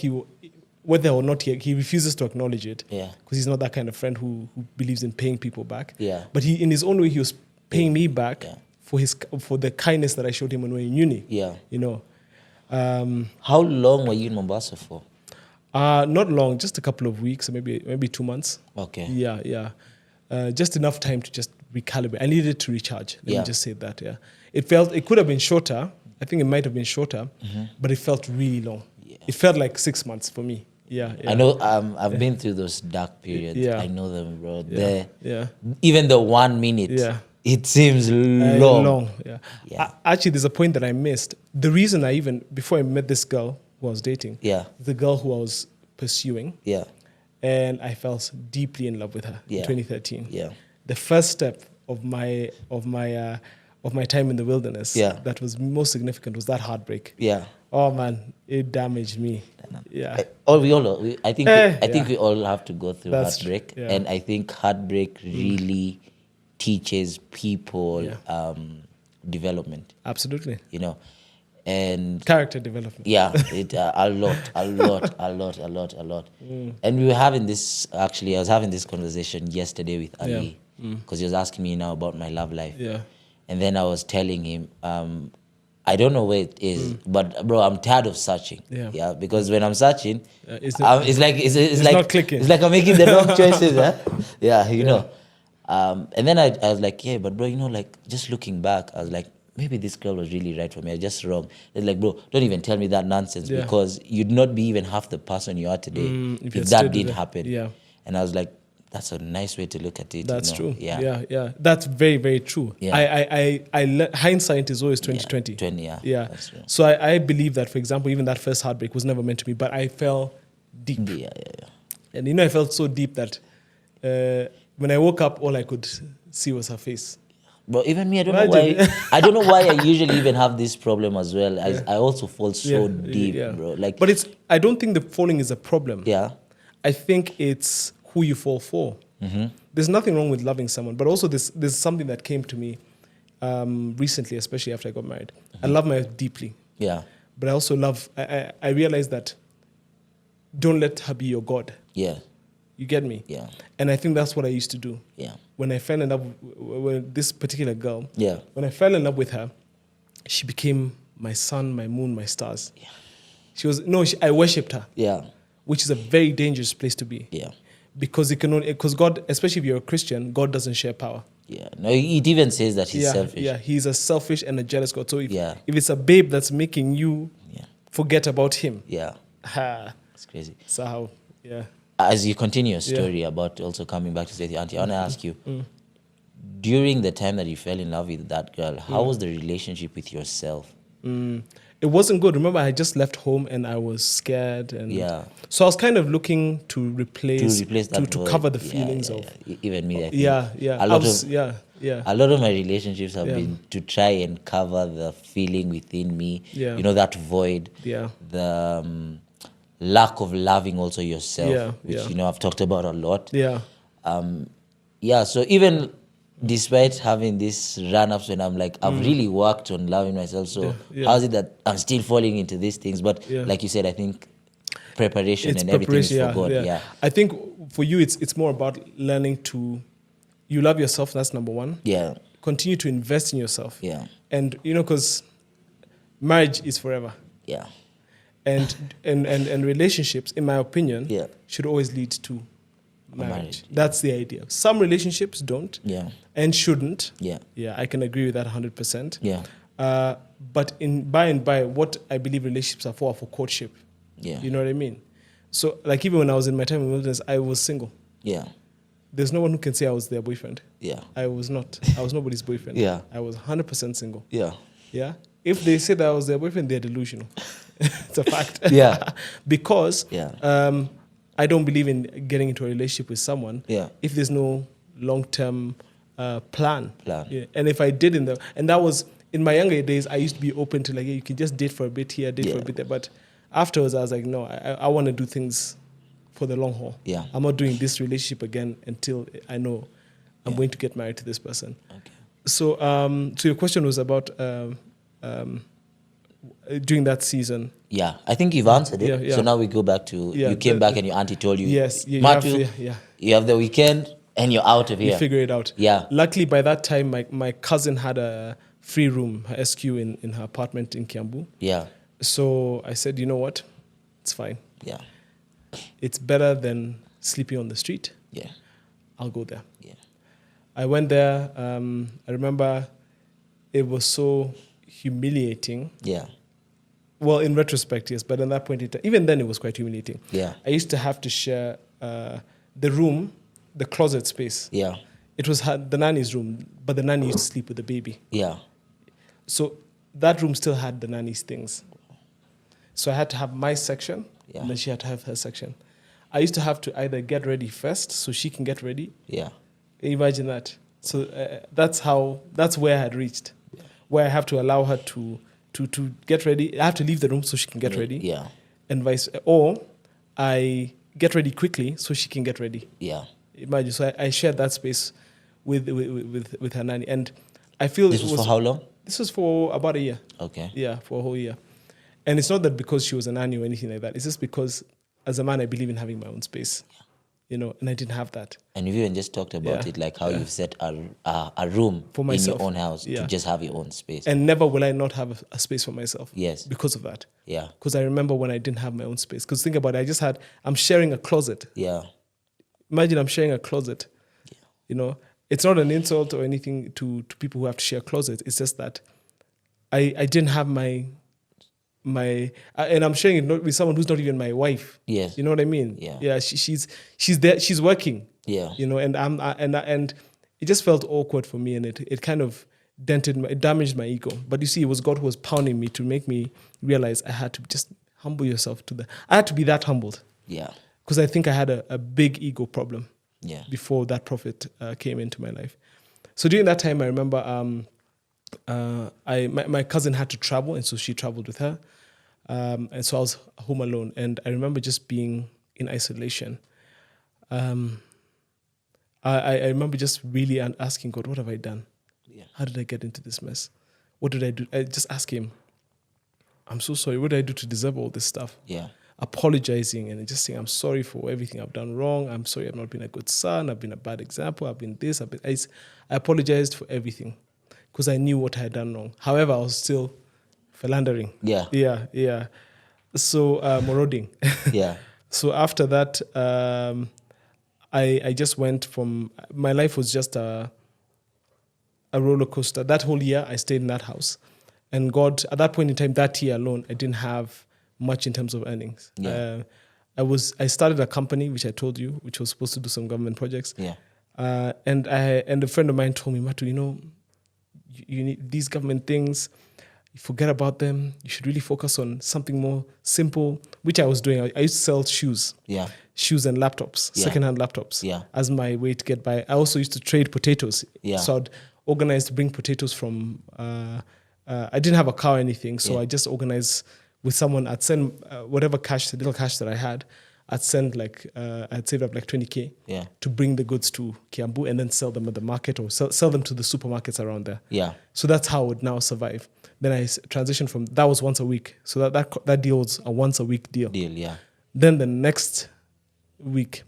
whether or not he refuses to acknowledge it. Yeah. Because he's not that kind of friend who believes in paying people back. Yeah. But in his own way, he was paying me back for the kindness that I showed him when we were in uni. Yeah. You know. How long were you in Mombasa for? Not long, just a couple of weeks, maybe 2 months. Okay. Yeah. Just enough time to just recalibrate. I needed to recharge. Let me just say that. Yeah. It could have been shorter. I think it might have been shorter, but it felt really long. Yeah. It felt like 6 months for me. Yeah. I know. I've been through those dark periods. Yeah. I know them, bro. Yeah. Even the 1 minute. Yeah. It seems long. Yeah. Actually, there's a point that I missed. The reason before I met this girl who I was dating, the girl who I was pursuing, and I fell deeply in love with her in 2013. Yeah. The first step of my time in the wilderness that was most significant was that heartbreak. Yeah. Oh man, it damaged me. Yeah. I think we all have to go through heartbreak, and I think heartbreak really teaches people development. Absolutely. You know, and character development. Yeah, a lot. And we were having this. Actually, I was having this conversation yesterday with Ali because he was asking me now about my love life. Yeah. And then I was telling him, I don't know where it is, but bro, I'm tired of searching. Yeah. Because when I'm searching, it's like not clicking. It's like I'm making the wrong choices. Yeah, you know. And then I was like, yeah, but bro, you know, like just looking back, I was like, maybe this girl was really right for me. I was just wrong. It's like, bro, don't even tell me that nonsense because you'd not be even half the person you are today if that didn't happen. Yeah. And I was like, that's a nice way to look at it. That's true. Yeah. That's very, very true. Yeah. Hindsight is always 2020. Yeah. That's true. So I believe that, for example, even that first heartbreak was never meant to be, but I fell deep. Yeah. And you know, I felt so deep that when I woke up, all I could see was her face. But even me, I don't know why. I don't know why I usually even have this problem as well. I also fall so deep, bro. Like, but I don't think the falling is a problem. Yeah. I think it's who you fall for. Mm-hmm. There's nothing wrong with loving someone, but also there's something that came to me recently, especially after I got married. Mm-hmm. I love my wife deeply. Yeah. But I also I realized that don't let her be your God. Yeah. You get me? Yeah. And I think that's what I used to do. Yeah. When I fell in love with this particular girl, when I fell in love with her, she became my sun, my moon, my stars. Yeah. I worshipped her. Yeah. Which is a very dangerous place to be. Yeah. Because God, especially if you're a Christian, God doesn't share power. Yeah. No, it even says that he's selfish. Yeah, he's a selfish and a jealous God. So if it's a babe that's making you forget about him. Yeah. It's crazy. So how, As you continue your story about also coming back to say the auntie, I want to ask you, during the time that you fell in love with that girl, how was the relationship with yourself? It wasn't good. Remember, I had just left home and I was scared, and so I was kind of looking to replace that to cover the feelings of even me. I think a lot of my relationships have been to try and cover the feeling within me. You know, that void. The lack of loving also yourself, which you know I've talked about a lot. So even despite having these run-ups when I'm like, I've really worked on loving myself, so how is it that I'm still falling into these things? But like you said, I think preparation and everything is for God. I think for you, it's more about learning to, you love yourself, that's number one. Continue to invest in yourself. And, you know, because marriage is forever. And relationships, in my opinion, should always lead to marriage. That's the idea. Some relationships don't and shouldn't. I can agree with that 100%. But by and by, what I believe relationships are for courtship. You know what I mean? So, like, even when I was in my time in wilderness, I was single. There's no one who can say I was their boyfriend. I was not. I was nobody's boyfriend. I was 100% single. If they say that I was their boyfriend, they're delusional. It's a fact. Because I don't believe in getting into a relationship with someone if there's no long-term plan. And if I did and that was, in my younger days, I used to be open to, like, you can just date for a bit here, date for a bit there. But afterwards, I was like, no, I want to do things for the long haul. I'm not doing this relationship again until I know I'm going to get married to this person. So your question was about during that season. I think you've answered it. So now we go back to, you came back and your auntie told you, Matu, you have the weekend and you're out of here. You figure it out. Luckily, by that time, my cousin had a free room, her SQ in her apartment in Kiambu. So I said, you know what? It's fine. It's better than sleeping on the street. I'll go there. I went there. I remember it was so humiliating. Well, in retrospect, yes, but at that point, even then, it was quite humiliating. I used to have to share the room, the closet space. It was the nanny's room, but the nanny used to sleep with the baby. So that room still had the nanny's things. So I had to have my section, and then she had to have her section. I used to have to either get ready first so she can get ready. Imagine that. So that's where I had reached, where I have to allow her to get ready. I have to leave the room so she can get ready. And or I get ready quickly so she can get ready. Imagine. So I shared that space with her nanny. And I feel this was for how long? This was for about a year. For a whole year. And it's not that because she was a nanny or anything like that. It's just because as a man, I believe in having my own space. You know, and I didn't have that. And you've even just talked about it, like how you've set a room for myself in your own house to just have your own space. And never will I not have a space for myself. Because of that. Because I remember when I didn't have my own space. Because think about it, I'm sharing a closet. Imagine I'm sharing a closet. You know, it's not an insult or anything to people who have to share a closet. It's just that I didn't have my and I'm sharing it not with someone who's not even my wife. You know what I mean? She's there, she's working. You know, and it just felt awkward for me, and it kind of damaged my ego. But you see, it was God who was pounding me to make me realize I had to just humble yourself I had to be that humbled. Because I think I had a big ego problem. Before that prophet came into my life. So during that time, I remember my cousin had to travel, and so she traveled with her. And so I was home alone, and I remember just being in isolation. I remember just really asking God, what have I done? How did I get into this mess? What did I do? I just asked him, I'm so sorry. What did I do to deserve all this stuff? Apologizing and just saying, I'm sorry for everything I've done wrong. I'm sorry I've not been a good son. I've been a bad example. I've been this. I apologized for everything because I knew what I had done wrong. However, I was still philandering. So marauding. So after that, I just went from, my life was just a a roller coaster. That whole year, I stayed in that house. And God, at that point in time, that year alone, I didn't have much in terms of earnings. Yeah. I started a company, which I told you, which was supposed to do some government projects. Yeah. And a friend of mine told me, Matu, you need these government things. You forget about them. You should really focus on something more simple, which I was doing. I used to sell shoes. Yeah. Shoes and laptops, secondhand laptops, as my way to get by. I also used to trade potatoes. Yeah. So I'd organize to bring potatoes from. I didn't have a car or anything, so I just organized with someone. I'd send whatever cash, the little cash that I had. I'd send I'd save up like 20K to bring the goods to Kiambu and then sell them at the market or sell them to the supermarkets around there. Yeah. So that's how I would now survive. Then I transitioned from, that was once a week. So that deal was a once a week deal. Then the next week,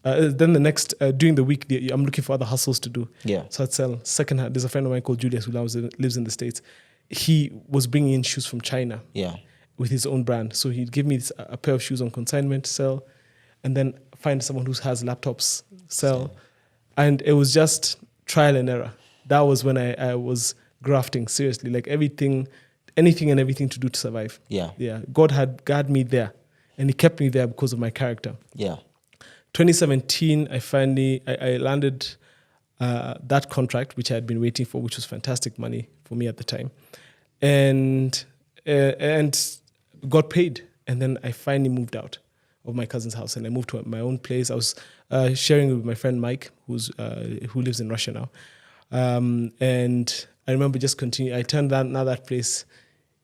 during the week, I'm looking for other hustles to do. Yeah. So I'd sell secondhand. There's a friend of mine called Julius who lives in the States. He was bringing in shoes from China. Yeah. With his own brand. So he'd give me a pair of shoes on consignment, sell, and then find someone who has laptops, sell. And it was just trial and error. That was when I was grafting seriously, like anything and everything to do to survive. Yeah. Yeah. God had me there, and he kept me there because of my character. Yeah. 2017, I landed that contract, which I had been waiting for, which was fantastic money for me at the time. And got paid, and then I finally moved out of my cousin's house and I moved to my own place. I was sharing with my friend Mike, who lives in Russia now, and I remember just continuing. I turned that place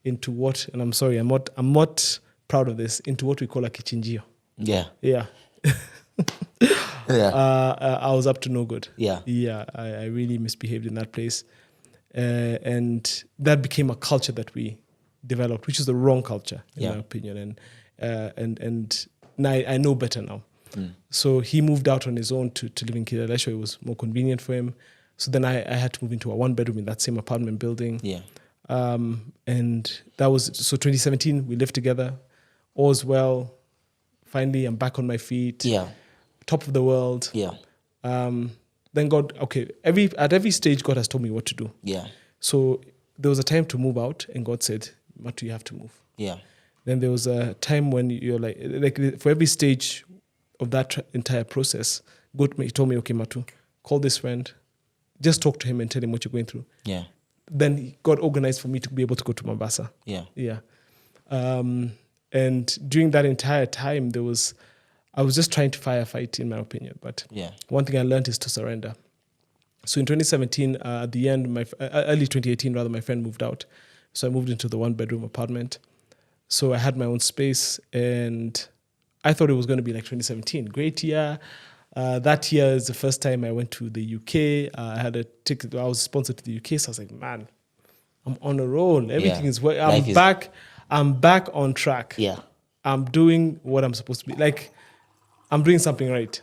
into what, and I'm sorry, I'm not proud of this, into what we call a kichinjio. Yeah. Yeah. I was up to no good. Yeah. I really misbehaved in that place, and that became a culture that we developed, which is the wrong culture in my opinion, and now I know better now. So he moved out on his own to live in Kileleshwa. It was more convenient for him. So then I had to move into a 1-bedroom in that same apartment building. Yeah. And that was, so 2017 we lived together. All's well. Finally I'm back on my feet. Yeah. Top of the world. Yeah. Then God, at every stage God has told me what to do. Yeah. So there was a time to move out, and God said, Matu, you have to move. Yeah. Then there was a time when you're like for every stage of that entire process, God told me, okay, Matu, call this friend, just talk to him and tell him what you're going through. Yeah. Then God organized for me to be able to go to Mombasa. Yeah. Yeah. And during that entire time, I was just trying to firefight, in my opinion. But one thing I learned is to surrender. So in 2017, at the end, early 2018 rather, my friend moved out. So I moved into the 1-bedroom apartment. So I had my own space, and I thought it was going to be like 2017. Great year. That year is the first time I went to the UK. I had a ticket. I was sponsored to the UK. So I was like, man, I'm on a roll. Everything is working. I'm back on track. Yeah. I'm doing what I'm supposed to be. Like, I'm doing something right.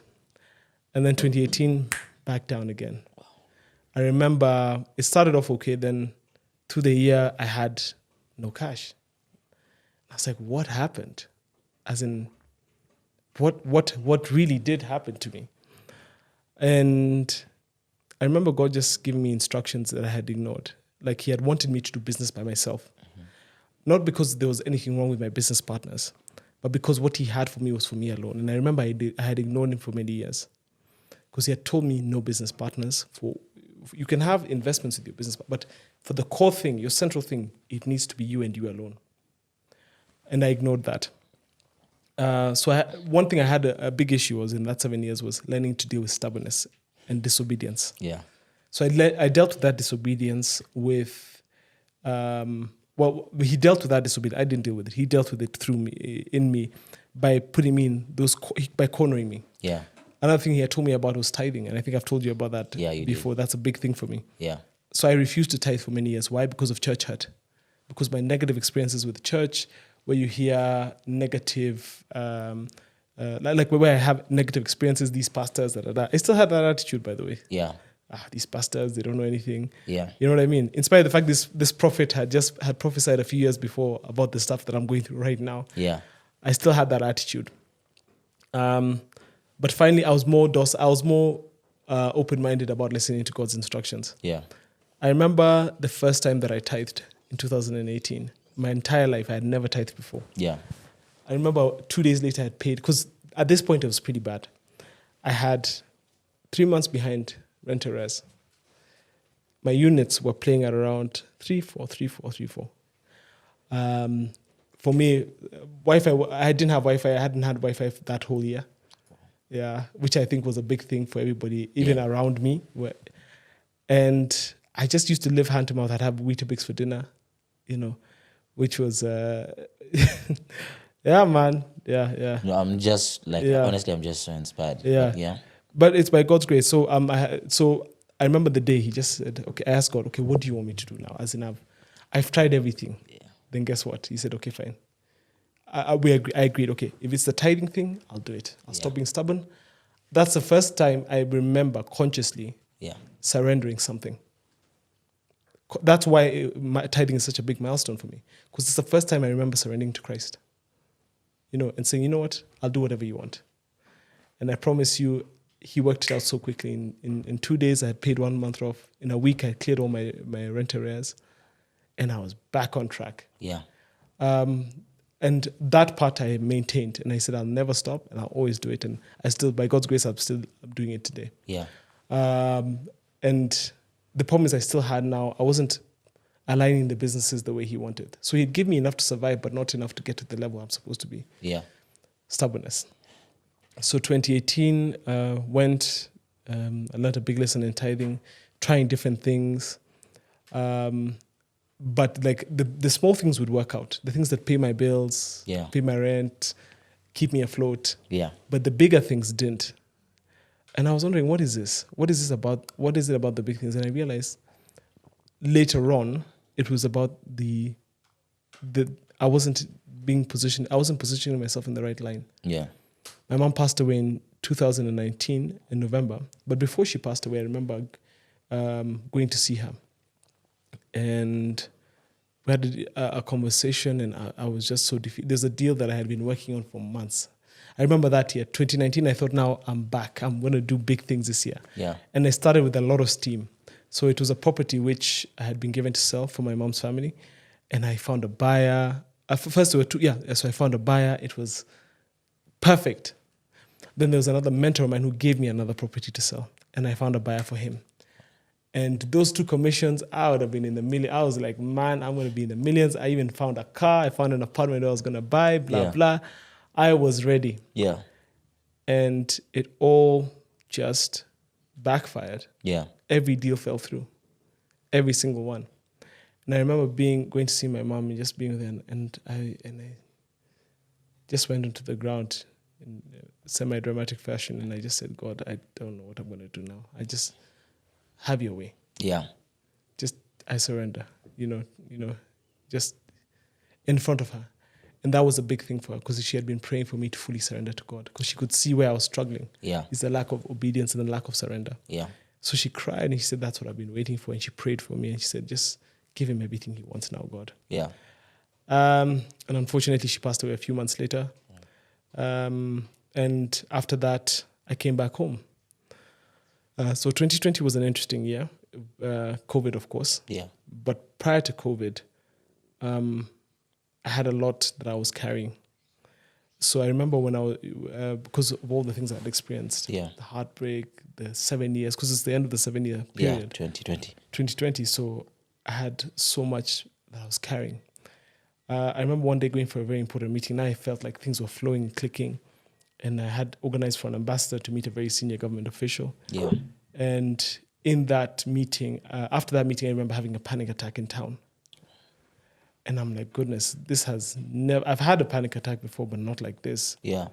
And then 2018, back down again. I remember it started off okay. Then through the year, I had no cash. I was like, what happened? As in, what really did happen to me? And I remember God just giving me instructions that I had ignored. Like he had wanted me to do business by myself. Mm-hmm. Not because there was anything wrong with my business partners, but because what he had for me was for me alone. And I remember I had ignored him for many years. Because he had told me no business partners. You can have investments with your business, but for the core thing, your central thing, it needs to be you and you alone. And I ignored that. One thing I had a big issue was in that 7 years was learning to deal with stubbornness and disobedience. Yeah. So I dealt with that disobedience with, he dealt with that disobedience. I didn't deal with it. He dealt with it in me, by putting me in by cornering me. Yeah. Another thing he had told me about was tithing, and I think I've told you about that before. That's a big thing for me. Yeah. So I refused to tithe for many years. Why? Because of church hurt. Because my negative experiences with the church, where you hear negative, like where I have negative experiences, these pastors, I still had that attitude, by the way. Yeah. These pastors, they don't know anything. Yeah. You know what I mean? In spite of the fact this prophet had prophesied a few years before about the stuff that I'm going through right now. Yeah. I still had that attitude. But finally, I was more docile. I was more open-minded about listening to God's instructions. Yeah. I remember the first time that I tithed in 2018. My entire life, I had never tithed before. Yeah. I remember 2 days later I had paid, because at this point it was pretty bad. I had 3 months behind rent arrears. My units were playing at around 3-4. For me, Wi-Fi, I didn't have Wi-Fi. I hadn't had Wi-Fi that whole year. Yeah, which I think was a big thing for everybody, even around me. And I just used to live hand to mouth. I'd have Weetabix for dinner, which was, yeah, man. Yeah. No, I'm just honestly, I'm just so inspired. Yeah. But it's by God's grace. So I remember the day he just said, okay, I asked God, okay, what do you want me to do now? As in, I've tried everything. Yeah. Then guess what? He said, okay, fine. I agreed. Okay, if it's the tithing thing, I'll do it. I'll stop being stubborn. That's the first time I remember consciously surrendering something. That's why tithing is such a big milestone for me, because it's the first time I remember surrendering to Christ. And saying, you know what, I'll do whatever you want. And I promise you, he worked it out so quickly. In 2 days, I had paid 1 month off. In a week, I cleared all my rent arrears, and I was back on track. Yeah. And that part I maintained, and I said I'll never stop, and I'll always do it. And I still, by God's grace, I'm doing it today. Yeah. And the problem is, I still had now. I wasn't aligning the businesses the way he wanted. So he'd give me enough to survive, but not enough to get to the level I'm supposed to be. Yeah. Stubbornness. So 2018 went. I learned a big lesson in tithing, trying different things. But like the small things would work out. The things that pay my bills, pay my rent, keep me afloat. Yeah. But the bigger things didn't. And I was wondering, what is this? What is this about? What is it about the big things? And I realized later on, it was about I wasn't positioning myself in the right line. Yeah. My mom passed away in 2019 in November. But before she passed away, I remember going to see her. And we had a conversation, and I was just so defeated. There's a deal that I had been working on for months. I remember that year, 2019, I thought, now I'm back. I'm going to do big things this year. Yeah. And I started with a lot of steam. So it was a property which I had been given to sell for my mom's family. And I found a buyer. First, there were two. Yeah, so I found a buyer. It was perfect. Then there was another mentor of mine who gave me another property to sell. And I found a buyer for him. And those two commissions, I would have been in the millions. I was like, man, I'm going to be in the millions. I even found a car. I found an apartment that I was going to buy, blah. I was ready. Yeah. And it all just backfired. Yeah. Every deal fell through. Every single one. And I remember going to see my mom and just being there. And I just went onto the ground in semi-dramatic fashion. And I just said, God, I don't know what I'm going to do now. I just... have your way. Yeah. Just, I surrender, just in front of her. And that was a big thing for her, because she had been praying for me to fully surrender to God, because she could see where I was struggling. Yeah. It's the lack of obedience and the lack of surrender. Yeah. So she cried and she said, that's what I've been waiting for. And she prayed for me and she said, just give him everything he wants now, God. Yeah. And unfortunately, she passed away a few months later. And after that, I came back home. So 2020 was an interesting year. COVID, of course. Yeah. But prior to COVID, I had a lot that I was carrying. So I remember when I was, because of all the things I had experienced, the heartbreak, the 7 years, because it's the end of the 7-year period. Yeah, 2020. So I had so much that I was carrying. I remember one day going for a very important meeting. Now I felt like things were flowing, clicking. And I had organized for an ambassador to meet a very senior government official. Yeah. And in that meeting, after that meeting, I remember having a panic attack in town. And I'm like, goodness, this has never... I've had a panic attack before, but not like this. Yeah.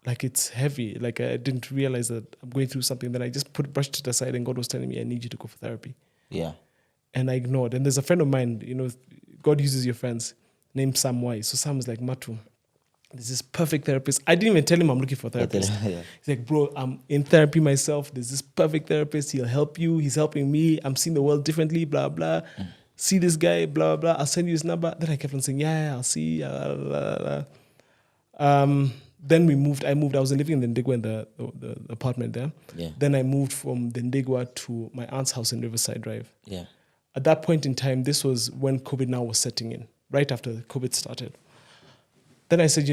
Like, it's heavy. Like, I didn't realize that I'm going through something. Then I just brushed it aside, and God was telling me, I need you to go for therapy. Yeah. And I ignored. And there's a friend of mine, God uses your friends, named Sam Y. So Sam was like, Matu, there's this perfect therapist. I didn't even tell him I'm looking for a therapist. Yeah. He's like, bro, I'm in therapy myself. There's this perfect therapist. He'll help you. He's helping me. I'm seeing the world differently, blah, blah. See this guy, blah, blah. I'll send you his number. Then I kept on saying, yeah, I'll see. Blah, blah, blah. Then we moved. I was living in the Ndigwa in the apartment there. Yeah. Then I moved from the Ndigwa to my aunt's house in Riverside Drive. Yeah. at that point in time, this was when COVID now was setting in, right after COVID started. Then I said,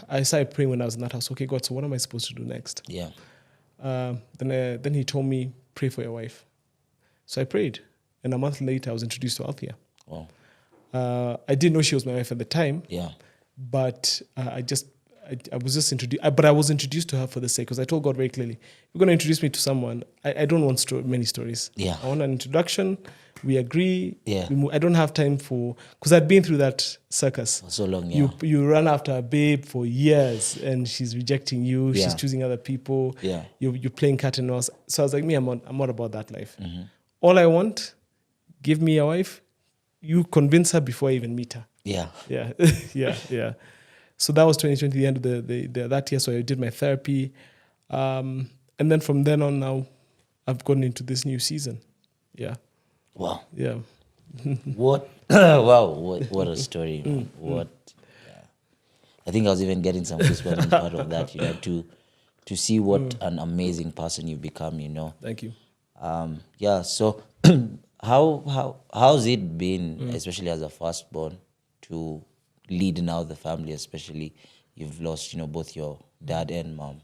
I started praying when I was in that house. Okay, God, so what am I supposed to do next? Yeah. Then he told me, pray for your wife. So I prayed. And a month later, I was introduced to Althea. Wow. I didn't know she was my wife at the time. Yeah. But I was just introduced. But I was introduced to her for the sake, because I told God very clearly, if you're going to introduce me to someone, I don't want many stories. Yeah. I want an introduction. We agree. Yeah. I don't have time because I'd been through that circus. For so long, yeah. You run after a babe for years, and she's rejecting you. Yeah. She's choosing other people. Yeah. You're playing cat and mouse. So I was like, I'm not about that life. Mm-hmm. All I want, give me a wife. You convince her before I even meet her. Yeah. Yeah. Yeah. So that was 2020, the end of that year. So I did my therapy. And then from then on now, I've gone into this new season. Yeah. Wow. Yeah. What? Wow. What a story. Man. What? Yeah. I think I was even getting some goosebumps in part of that, to see what an amazing person you've become, Thank you. Yeah. So how's it been, especially as a firstborn, to lead now the family, especially you've lost, both your dad and mom?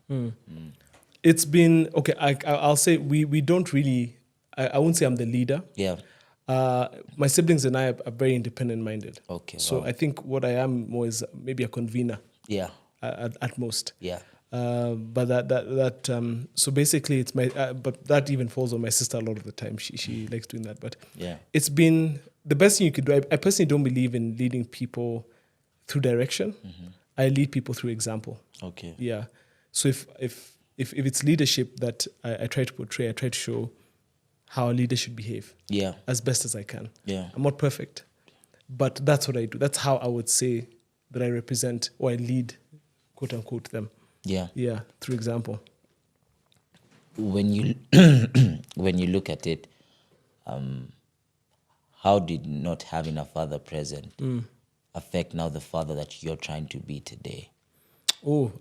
It's been, okay, I'll say we don't really, I won't say I'm the leader. Yeah. My siblings and I are very independent-minded. Okay. So wow. I think what I am more is maybe a convener. Yeah. At most. Yeah. But that so basically it's but that even falls on my sister a lot of the time. She likes doing that. But yeah, it's been the best thing you could do. I personally don't believe in leading people through direction. Mm-hmm. I lead people through example. Okay. Yeah. So if it's leadership that I try to portray, I try to show how a leader should behave. Yeah. As best as I can. Yeah. I'm not perfect, but that's what I do. That's how I would say that I represent or I lead, quote unquote, them. Yeah. Yeah. Through example. When you when you look at it, how did not having a father present affect now the father that you're trying to be today? Oh,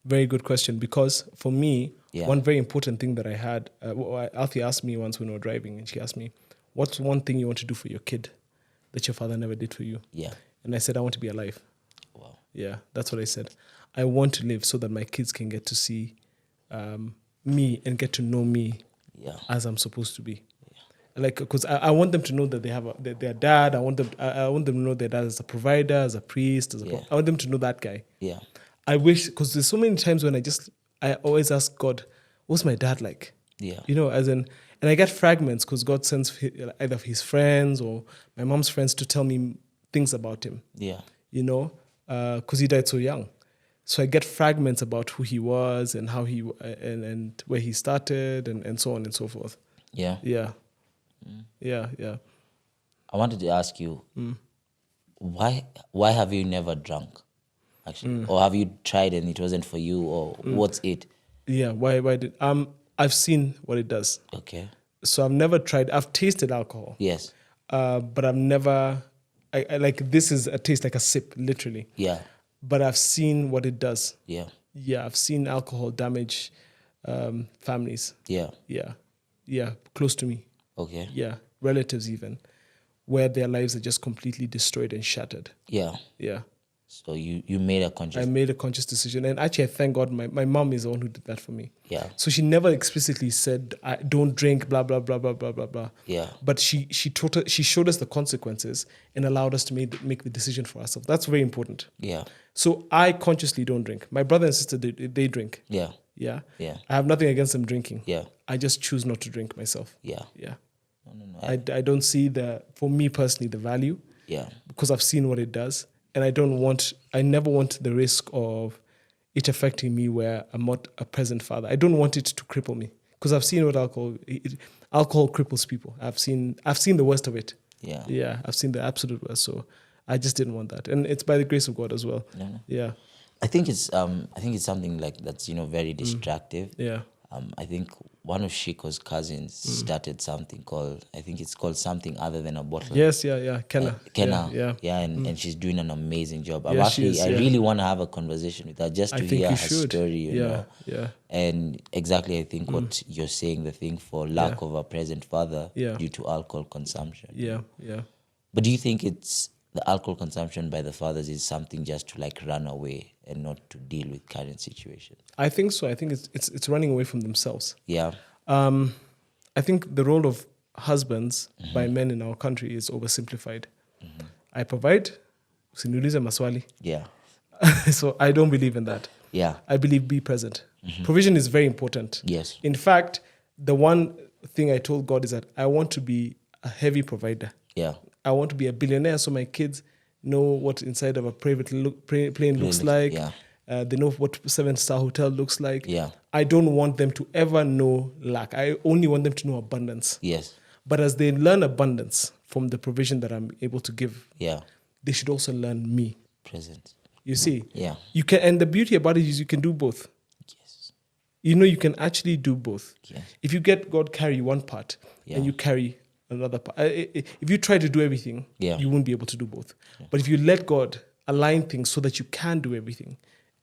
very good question. Because for me, one very important thing that I had, Althea asked me once when we were driving, and she asked me, what's one thing you want to do for your kid that your father never did for you? Yeah. And I said, I want to be alive. Wow. Yeah, that's what I said. I want to live so that my kids can get to see me and get to know me as I'm supposed to be. Yeah. Like, because I want them to know that they have their dad. I want them to know their dad as a provider, as a priest. I want them to know that guy. Yeah. I wish, because there's so many times when I always ask God, what's my dad like? Yeah. And I get fragments because God sends either his friends or my mom's friends to tell me things about him. Yeah. Because he died so young. So I get fragments about who he was and how he and where he started and so on and so forth. Yeah. Yeah. Yeah. I wanted to ask you, why have you never drunk, actually? Or have you tried and it wasn't for you, or what's it? Yeah, why did I've seen what it does. Okay. So I've never tried. I've tasted alcohol. Yes. But I've never I like, this is a taste like a sip, literally. Yeah. But I've seen what it does. Yeah. Yeah, I've seen alcohol damage families. Yeah. Yeah. Yeah, close to me. Okay. Yeah, relatives even, where their lives are just completely destroyed and shattered. Yeah. Yeah. So you made a conscious... I made a conscious decision. And actually, I thank God my mom is the one who did that for me. Yeah. So she never explicitly said, don't drink, blah, blah, blah, blah, blah, blah, blah. Yeah. But she showed us the consequences and allowed us to make the decision for ourselves. That's very important. Yeah. So I consciously don't drink. My brother and sister, they drink. Yeah. Yeah. Yeah. I have nothing against them drinking. Yeah. I just choose not to drink myself. Yeah. Yeah. No. I don't see for me personally, the value. Yeah. Because I've seen what it does. And I never want the risk of it affecting me where I'm not a present father. I don't want it to cripple me. Because I've seen what alcohol cripples people. I've seen the worst of it. Yeah. Yeah. I've seen the absolute worst. So I just didn't want that. And it's by the grace of God as well. No. Yeah. I think it's something like that's, very distractive. Yeah. I think one of Shiko's cousins started something called, I think it's called something other than a bottle. Yes, yeah. Kenna. And she's doing an amazing job. Yeah, I really want to have a conversation with her just to hear her story, you know. Yeah. And exactly, I think what you're saying, the thing for lack of a present father due to alcohol consumption. Yeah. But do you think it's the alcohol consumption by the fathers is something just to like run away and not to deal with current situation? I think so. I think it's running away from themselves. Yeah. I think the role of husbands by men in our country is oversimplified. I provide, usiniulize maswali. Yeah. So I don't believe in that. Yeah. I believe be present. Provision is very important. Yes. In fact, the one thing I told God is that I want to be a heavy provider. Yeah. I want to be a billionaire so my kids know what inside of a private plane looks like. Yeah. They know what 7-star hotel looks like. Yeah. I don't want them to ever know lack. I only want them to know abundance. Yes. But as they learn abundance from the provision that I'm able to give, they should also learn me. Present. You see? Yeah. You can, and the beauty about it is you can do both. Yes. You know, you can actually do both. Yes. If you get God carry one part and you carry another part. If you try to do everything, you won't be able to do both. Yeah. But if you let God align things so that you can do everything,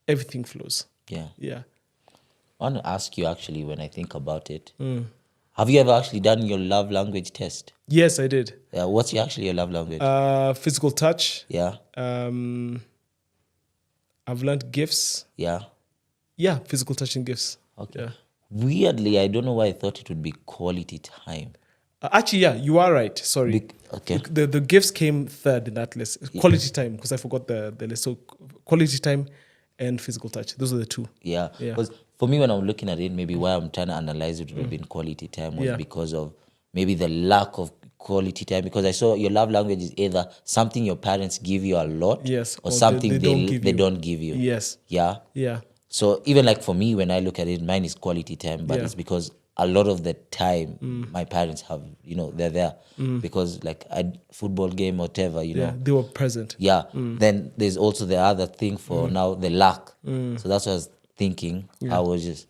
everything flows. Yeah. Yeah. I want to ask you actually, when I think about it, have you ever actually done your love language test? Yes, I did. Yeah. What's your love language? Physical touch. Yeah. I've learned gifts. Yeah. Yeah, physical touch and gifts. Okay. Yeah. Weirdly, I don't know why I thought it would be quality time. Actually, yeah, you are right. Sorry. Okay. The gifts came third in that list. Quality time, because I forgot the list. So quality time and physical touch. Those are the two. Yeah. Because for me, when I'm looking at it, maybe why I'm trying to analyze it would have been quality time was because of maybe the lack of quality time. Because I saw your love language is either something your parents give you a lot, or something they don't give you. Yes. Yeah. Yeah. So even like for me, when I look at it, mine is quality time, but it's because a lot of the time my parents have, they're there because like a football game, whatever, know. They were present. Yeah. Then there's also the other thing for now, the lack. So that's what I was thinking. I was just,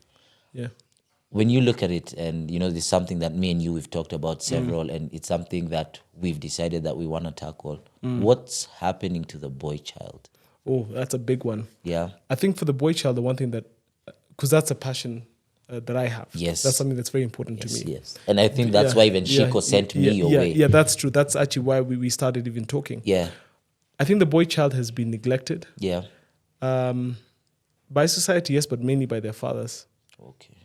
when you look at it and, there's something that me and you, we've talked about several and it's something that we've decided that we want to tackle. What's happening to the boy child? Oh, that's a big one. Yeah. I think for the boy child, the one thing that, because that's a passion that I have. Yes. That's something that's very important to me. Yes. And I think that's why even Shiko sent me your way. Yeah, that's true. That's actually why we started even talking. Yeah. I think the boy child has been neglected. Yeah. By society, yes, but mainly by their fathers. Okay.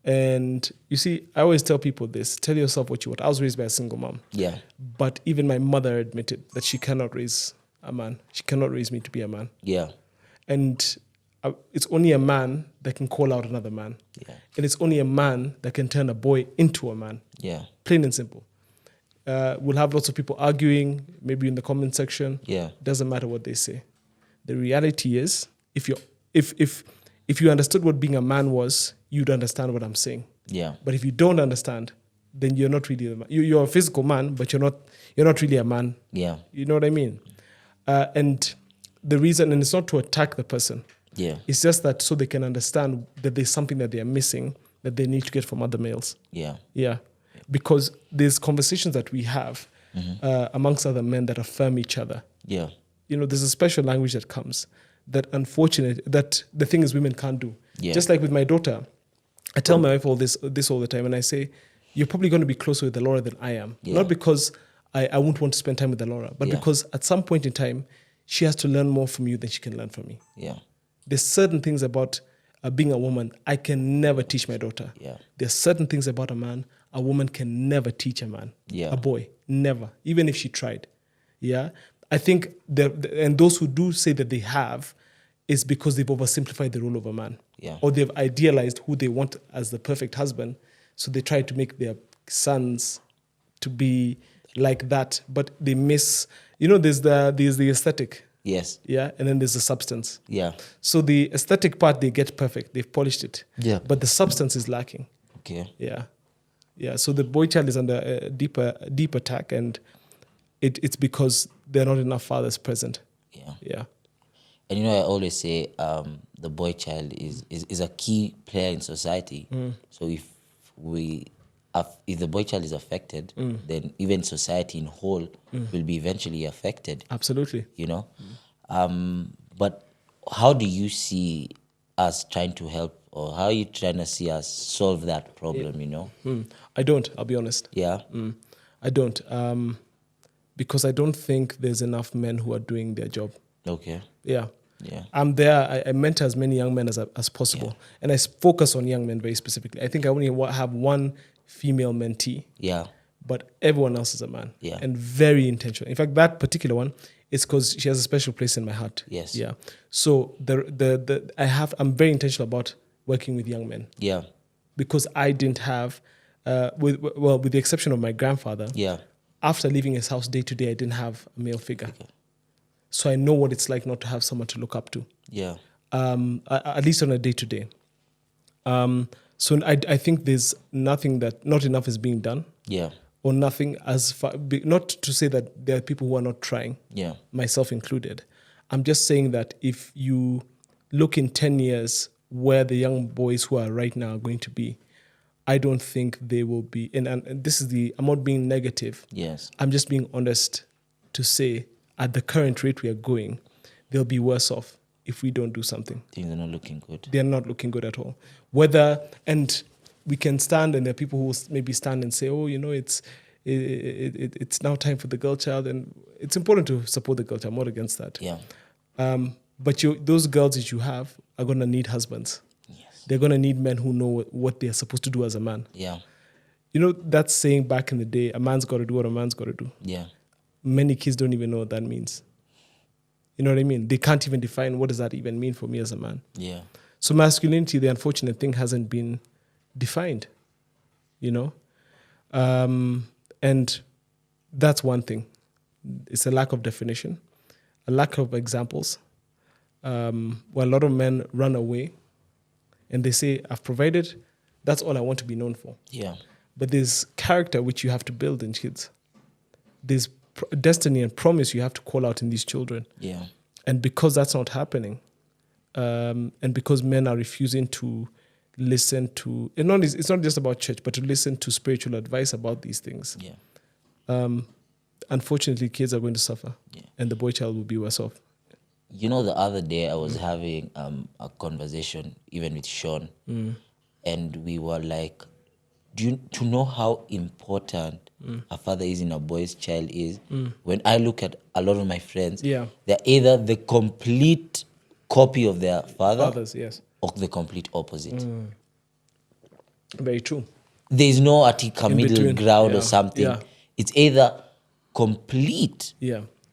And you see, I always tell people this, tell yourself what you want. I was raised by a single mom. Yeah. But even my mother admitted that she cannot raise a man. She cannot raise me to be a man. Yeah. And it's only a man that can call out another man. Yeah. And it's only a man that can turn a boy into a man. Yeah. Plain and simple. We'll have lots of people arguing, maybe in the comment section. Yeah. Doesn't matter what they say. The reality is, if you understood what being a man was, you'd understand what I'm saying. Yeah. But if you don't understand, then you're not really a man. You're a physical man, but you're not really a man. Yeah. You know what I mean? And the reason, and it's not to attack the person. Yeah. It's just that so they can understand that there's something that they're missing that they need to get from other males. Yeah. Yeah. Because there's conversations that we have amongst other men that affirm each other. Yeah. There's a special language that comes that that the thing is women can't do. Yeah. Just like with my daughter, I tell my wife all this all the time, and I say, you're probably going to be closer with Laura than I am. Yeah. Not because I won't want to spend time with Laura, but because at some point in time, she has to learn more from you than she can learn from me. Yeah. There's certain things about being a woman I can never teach my daughter. Yeah. There's certain things about a man a woman can never teach a man. Yeah. A boy, never, even if she tried. Yeah. I think and those who do say that they have is because they've oversimplified the role of a man. Yeah. Or they've idealized who they want as the perfect husband. So they try to make their sons to be like that, but they miss, there's the aesthetic. Yes. Yeah. And then there's the substance. Yeah. So the aesthetic part, they get perfect. They've polished it. Yeah. But the substance is lacking. Okay. Yeah. Yeah. So the boy child is under a deep attack, and it's because there are not enough fathers present. Yeah. Yeah. And I always say the boy child is a key player in society. So if if the boy child is affected, then even society in whole will be eventually affected. Absolutely. You know, but how do you see us trying to help, or how are you trying to see us solve that problem? You know, I don't. I'll be honest. Yeah, I don't. Because I don't think there's enough men who are doing their job. Okay. Yeah. Yeah. I'm there. I mentor as many young men as possible, and I focus on young men very specifically. I think I only have one female mentee. Yeah. But everyone else is a man. Yeah. And very intentional. In fact, that particular one is because she has a special place in my heart. Yes. Yeah. So I'm very intentional about working with young men. Yeah. Because I didn't have, with the exception of my grandfather. Yeah. After leaving his house day to day, I didn't have a male figure. Okay. So I know what it's like not to have someone to look up to. Yeah. At least on a day to day. So I think there's not enough is being done. Yeah. Or nothing as far, not to say that there are people who are not trying. Yeah. Myself included. I'm just saying that if you look in 10 years where the young boys who are right now are going to be, I don't think they will be, and this is I'm not being negative. Yes. I'm just being honest to say at the current rate we are going, they'll be worse off if we don't do something. Things are not looking good. They're not looking good at all. And we can stand, and there are people who will maybe stand and say, oh, you know, it's now time for the girl child. And it's important to support the girl child. I'm not against that. Yeah. But those girls that you have are going to need husbands. Yes. They're going to need men who know what they're supposed to do as a man. Yeah. You know, that saying back in the day, a man's got to do what a man's got to do. Yeah. Many kids don't even know what that means. You know what I mean? They can't even define what does that even mean for me as a man. Yeah. So masculinity, the unfortunate thing, hasn't been defined, you know? And that's one thing. It's a lack of definition, a lack of examples. Where a lot of men run away and they say, I've provided, that's all I want to be known for. Yeah. But there's character which you have to build in kids. There's destiny and promise you have to call out in these children. Yeah. And because that's not happening, and because men are refusing to listen to, it's not just about church, but to listen to spiritual advice about these things. Yeah. Unfortunately, kids are going to suffer, and the boy child will be worse off. You know, the other day I was having a conversation even with Sean, and we were like, to know how important a father is in a boy's child is, when I look at a lot of my friends, they're either the complete copy of their fathers, yes, or the complete opposite. Very true. There's no middle ground or something. Yeah. It's either complete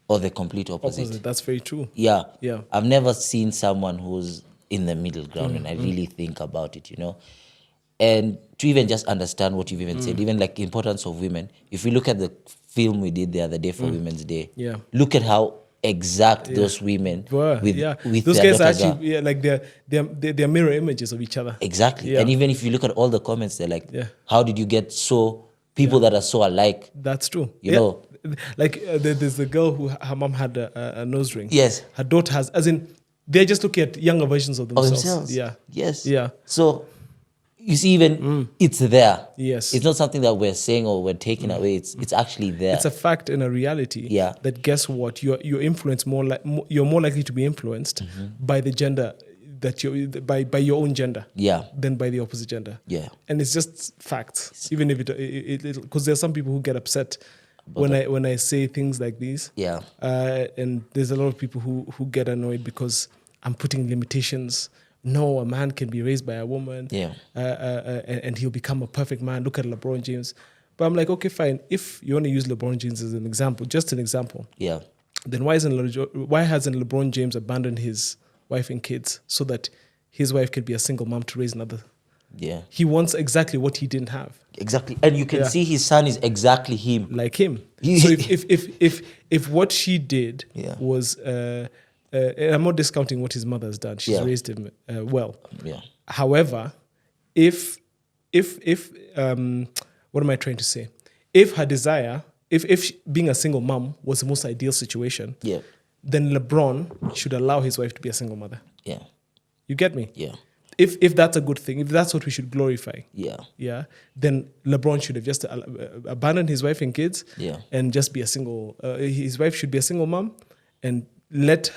or the complete opposite. That's very true. Yeah. Yeah. I've never seen someone who's in the middle ground, and I really think about it, you know. And to even just understand what you've even said, even like the importance of women. If we look at the film we did the other day for Women's Day, look at how exact those women were. With those guys are actually like they're mirror images of each other. Exactly. And even if you look at all the comments, they're like, how did you get people that are so alike? That's true. You know? Like there's the girl who her mom had a nose ring. Yes. Her daughter has, as in, they're just looking at younger versions of themselves. Yeah. Yes. Yeah. So you see, even it's there. Yes. It's not something that we're saying or we're taking away. It's actually there. It's a fact and a reality. Yeah. That guess what? You're influenced you're more likely to be influenced by the gender that by your own gender. Yeah. Than by the opposite gender. Yeah. And it's just facts. Even if because there are some people who get upset when I say things like these. Yeah. And there's a lot of people who get annoyed because I'm putting limitations. No, a man can be raised by a woman. Yeah. And he'll become a perfect man. Look at LeBron James. But I'm like, okay, fine. If you want to use LeBron James as an example, just an example. Yeah. Then why hasn't LeBron James abandoned his wife and kids so that his wife could be a single mom to raise another? Yeah. He wants exactly what he didn't have. Exactly. And you can see his son is exactly him. Like him. So if what she did was and I'm not discounting what his mother has done. She's raised him well. Yeah. However, if what am I trying to say? If her desire, if being a single mom was the most ideal situation, then LeBron should allow his wife to be a single mother. Yeah. You get me? Yeah. if that's a good thing, if that's what we should glorify, then LeBron should have just abandoned his wife and kids, and just be a single. His wife should be a single mom, and let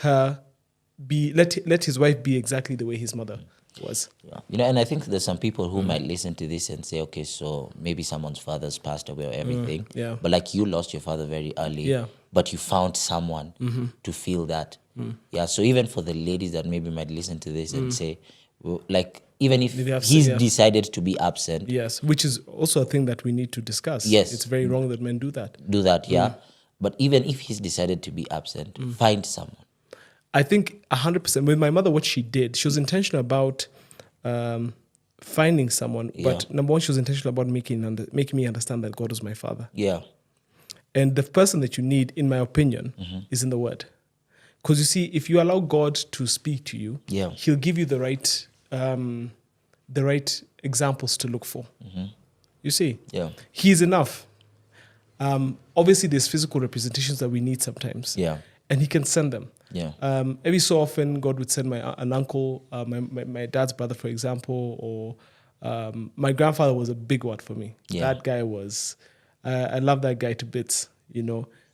his wife be exactly the way his mother was. And I think there's some people who might listen to this and say, okay, so maybe someone's father's passed away or everything, but like you lost your father very early, but you found someone to feel that. So even for the ladies that maybe might listen to this and say, like, even if he's decided to be absent. Yes, which is also a thing that we need to discuss. Yes. It's very wrong that men do that. But even if he's decided to be absent, find someone. I think 100%. With my mother, what she did, she was intentional about finding someone. But number one, she was intentional about making me understand that God was my father. And the person that you need, in my opinion, is in the Word. Because you see, if you allow God to speak to you, He'll give you the right examples to look for. You see, He's enough. Obviously, there's physical representations that we need sometimes. And He can send them. Every so often, God would send an uncle, my dad's brother, for example, or my grandfather was a big one for me. That guy was, I love that guy to bits,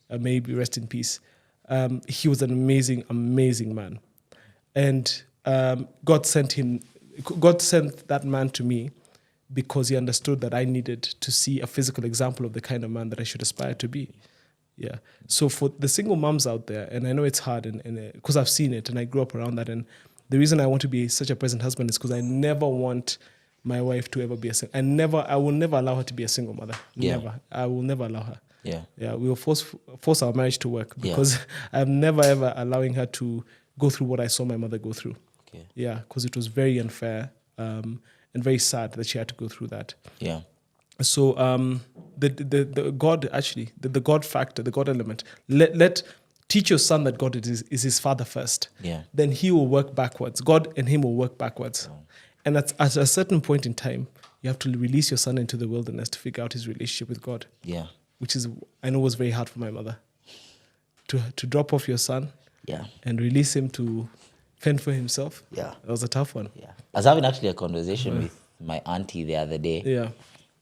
maybe rest in peace. He was an amazing, amazing man. And God sent that man to me because He understood that I needed to see a physical example of the kind of man that I should aspire to be. So for the single moms out there, and I know it's hard, and because I've seen it and I grew up around that, and the reason I want to be such a present husband is because I never want my wife to ever be I will never allow her to be a single mother. Never. I will never allow her. We will force our marriage to work because I'm never ever allowing her to go through what I saw my mother go through. Because it was very unfair and very sad that she had to go through that. So the God, actually, the God factor, the God element, let teach your son that God is his father first. Then he will work backwards. God and him will work backwards. And at a certain point in time, you have to release your son into the wilderness to figure out his relationship with God. Which is, I know, was very hard for my mother. To drop off your son and release him to fend for himself. That was a tough one. I was having actually a conversation with my auntie the other day.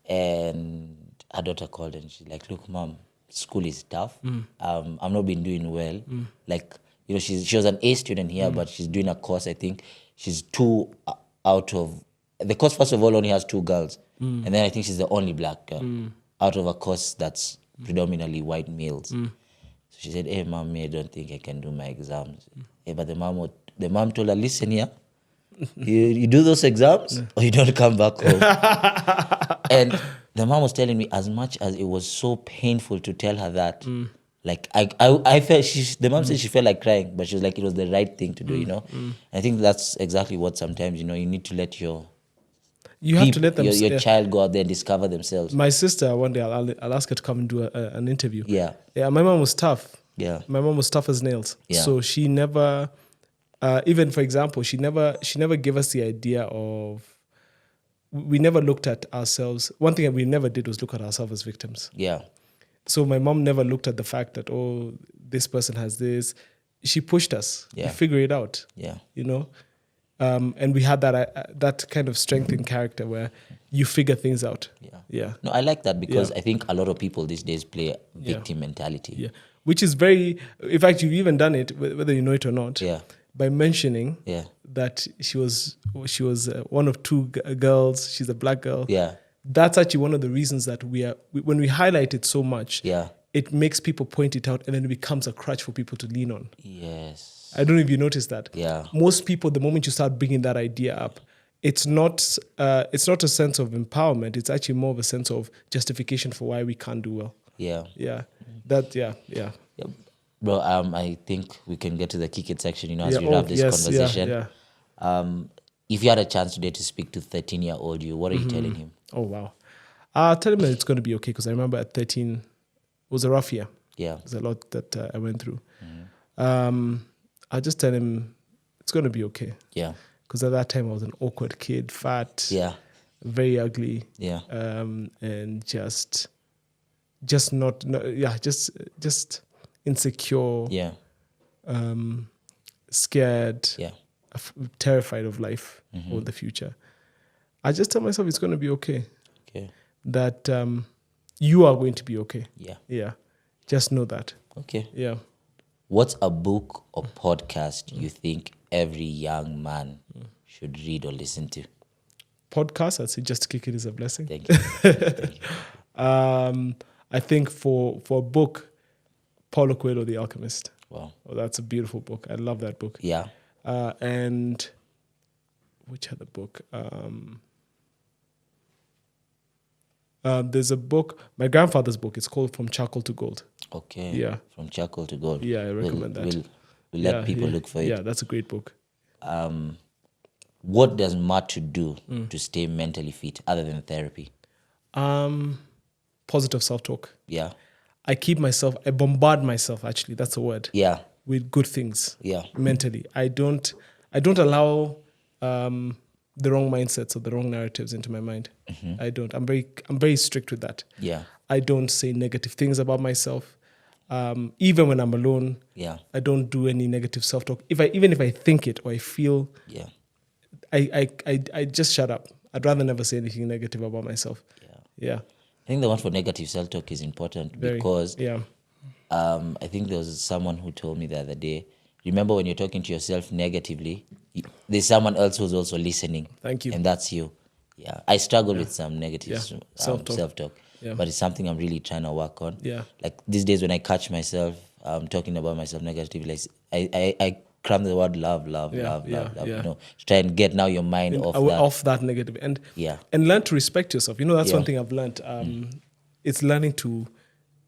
And her daughter called and she's like, look, Mom, school is tough. I've not been doing well. Like, she was an A student here, but she's doing a course, I think. She's two out of... The course, first of all, only has 2 girls. And then I think she's the only black girl out of a course that's predominantly white males. So she said, hey, Mom, I don't think I can do my exams. But the mom told her, listen here, you do those exams or you don't come back home. And the mom was telling me, as much as it was so painful to tell her that, like I felt, the mom said she felt like crying, but she was like, it was the right thing to do, I think that's exactly what sometimes, you need to let your child go out there and discover themselves. My sister, one day I'll ask her to come and do an interview. My mom was tough. My mom was tough as nails. So she never, even for example, she never gave us the idea of, we never looked at ourselves. One thing that we never did was look at ourselves as victims. So my mom never looked at the fact that, oh, this person has this. She pushed us to figure it out. And we had that kind of strength in character where you figure things out. No, I like that because I think a lot of people these days play victim mentality. Which is very, in fact, you've even done it, whether you know it or not, by mentioning that she was one of 2 girls. She's a black girl. That's actually one of the reasons that when we highlight it so much, it makes people point it out, and then it becomes a crutch for people to lean on. I don't know if you noticed that. Most people, the moment you start bringing that idea up, it's not a sense of empowerment. It's actually more of a sense of justification for why we can't do well. Bro, I think we can get to the kick it section, as we wrap this conversation. If you had a chance today to speak to 13-year-old you, what are you telling him? Oh, wow. I'll tell him that it's going to be okay, because I remember at 13, it was a rough year. There's a lot that I went through. I'll just tell him it's going to be okay. Because at that time I was an awkward kid, fat, very ugly, and just insecure, scared, terrified of life or the future, I just tell myself it's going to be okay. Okay. That you are going to be okay. Yeah. Yeah. Just know that. Okay. Yeah. What's a book or podcast you think every young man should read or listen to? Podcast, I'd say Just to Kick It is a blessing. Thank you. Thank you. I think for a book, Paulo Coelho, The Alchemist. Wow. Oh, that's a beautiful book. I love that book. Yeah. And which other book? There's a book, my grandfather's book. It's called From Charcoal to Gold. Okay. Yeah. From Charcoal to Gold. Yeah, I recommend that. We'll let people look for it. Yeah, that's a great book. What does Matu do to stay mentally fit other than therapy? Positive self-talk. Yeah. I bombard myself, actually, that's a word. Yeah. With good things. Yeah. Mentally. I don't allow the wrong mindsets or the wrong narratives into my mind. I don't. I'm very strict with that. Yeah. I don't say negative things about myself. Even when I'm alone. Yeah. I don't do any negative self-talk. Even if I think it or I feel, yeah, I just shut up. I'd rather never say anything negative about myself. Yeah. I think the one for negative self-talk is important because I think there was someone who told me the other day, remember when you're talking to yourself negatively, there's someone else who's also listening. Thank you. And that's you. Yeah. I struggle with some negative self-talk. Yeah. But it's something I'm really trying to work on. Yeah. Like these days when I catch myself talking about myself negatively, like I cram the word love, you know, to try and get now your mind off that negative. And learn to respect yourself. You know, that's one thing I've learned. It's learning to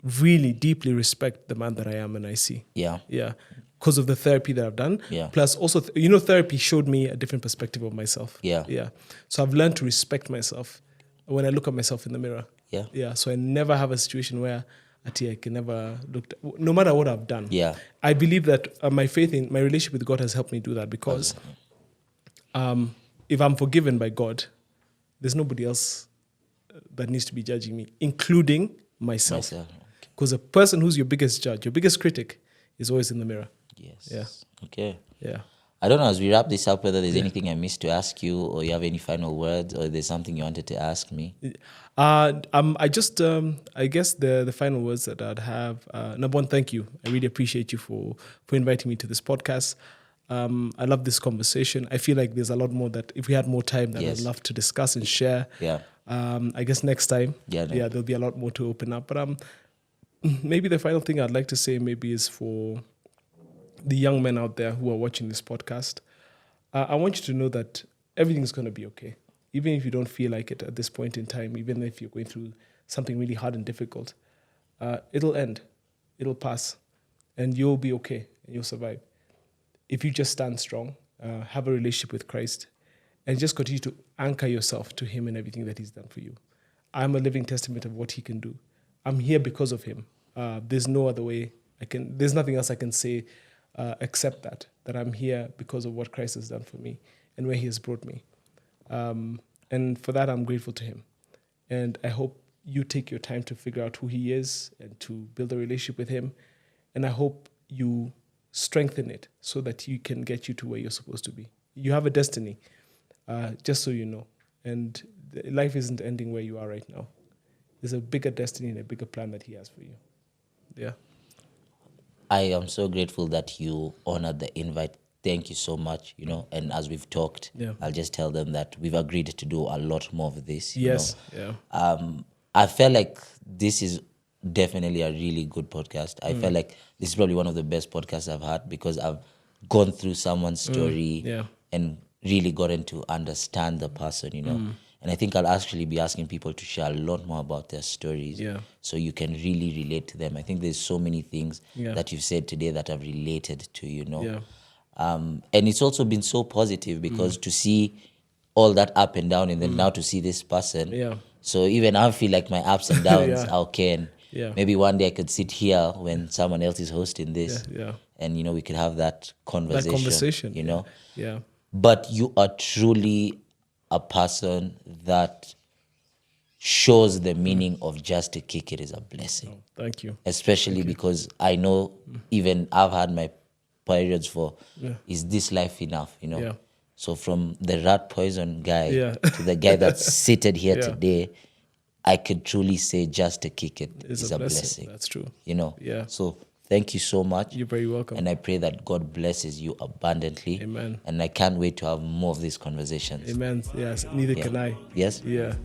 really deeply respect the man that I am and I see. Yeah. Yeah. Because of the therapy that I've done. Yeah. Plus also, therapy showed me a different perspective of myself. Yeah. Yeah. So I've learned to respect myself when I look at myself in the mirror. Yeah. Yeah. So I never have a situation where I can never look, no matter what I've done. Yeah. I believe that my faith in my relationship with God has helped me do that because if I'm forgiven by God, there's nobody else that needs to be judging me, including myself. Because the person who's your biggest judge, your biggest critic, is always in the mirror. Yes. Yeah. Okay. Yeah. I don't know, as we wrap this up, whether there's anything I missed to ask you or you have any final words or there's something you wanted to ask me. I guess the final words that I'd have, number one, thank you. I really appreciate you for inviting me to this podcast. I love this conversation. I feel like there's a lot more that if we had more time that I'd love to discuss and share. Yeah. I guess next time, there'll be a lot more to open up. But maybe the final thing I'd like to say maybe is for the young men out there who are watching this podcast, I want you to know that everything's going to be okay. Even if you don't feel like it at this point in time, even if you're going through something really hard and difficult, it'll end, it'll pass, and you'll be okay, and you'll survive. If you just stand strong, have a relationship with Christ, and just continue to anchor yourself to Him and everything that He's done for you. I'm a living testament of what He can do. I'm here because of Him. There's no other way there's nothing else I can say except that I'm here because of what Christ has done for me and where He has brought me. And for that, I'm grateful to Him. And I hope you take your time to figure out who He is and to build a relationship with Him. And I hope you strengthen it so that He can get you to where you're supposed to be. You have a destiny, just so you know. And life isn't ending where you are right now. There's a bigger destiny and a bigger plan that He has for you. Yeah. I am so grateful that you honored the invite. Thank you so much, and as we've talked, I'll just tell them that we've agreed to do a lot more of this. Yes. Yeah. I felt like this is definitely a really good podcast. I felt like this is probably one of the best podcasts I've had because I've gone through someone's story and really gotten to understand the person, And I think I'll actually be asking people to share a lot more about their stories so you can really relate to them. I think there's so many things that you've said today that I've related to, And it's also been so positive because to see all that up and down and then now to see this person. Yeah. So even I feel like my ups and downs are okay. And maybe one day I could sit here when someone else is hosting this and, we could have that conversation. Yeah. But you are truly a person that shows the meaning of just to kick it is a blessing. Thank you. Especially because I know even I've had my periods for, is this life enough, you know? Yeah. So from the rat poison guy Yeah. to the guy that's seated here Yeah. today, I could truly say just to kick it It's is a blessing. That's true. You know? Yeah. So thank you so much. You're very welcome. And I pray that God blesses you abundantly. Amen. And I can't wait to have more of these conversations. Amen. Yes. Neither can I. Yes? Yeah.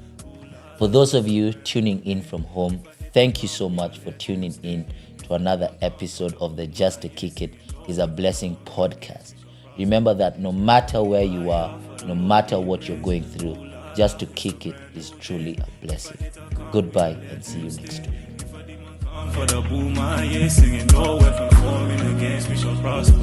For those of you tuning in from home, thank you so much for tuning in to another episode of the Just to Kick It is a Blessing podcast. Remember that no matter where you are, no matter what you're going through, just to kick it is truly a blessing. Goodbye and see you next week. For the boomer, yeah, singing no weapon forming against me shall prosper.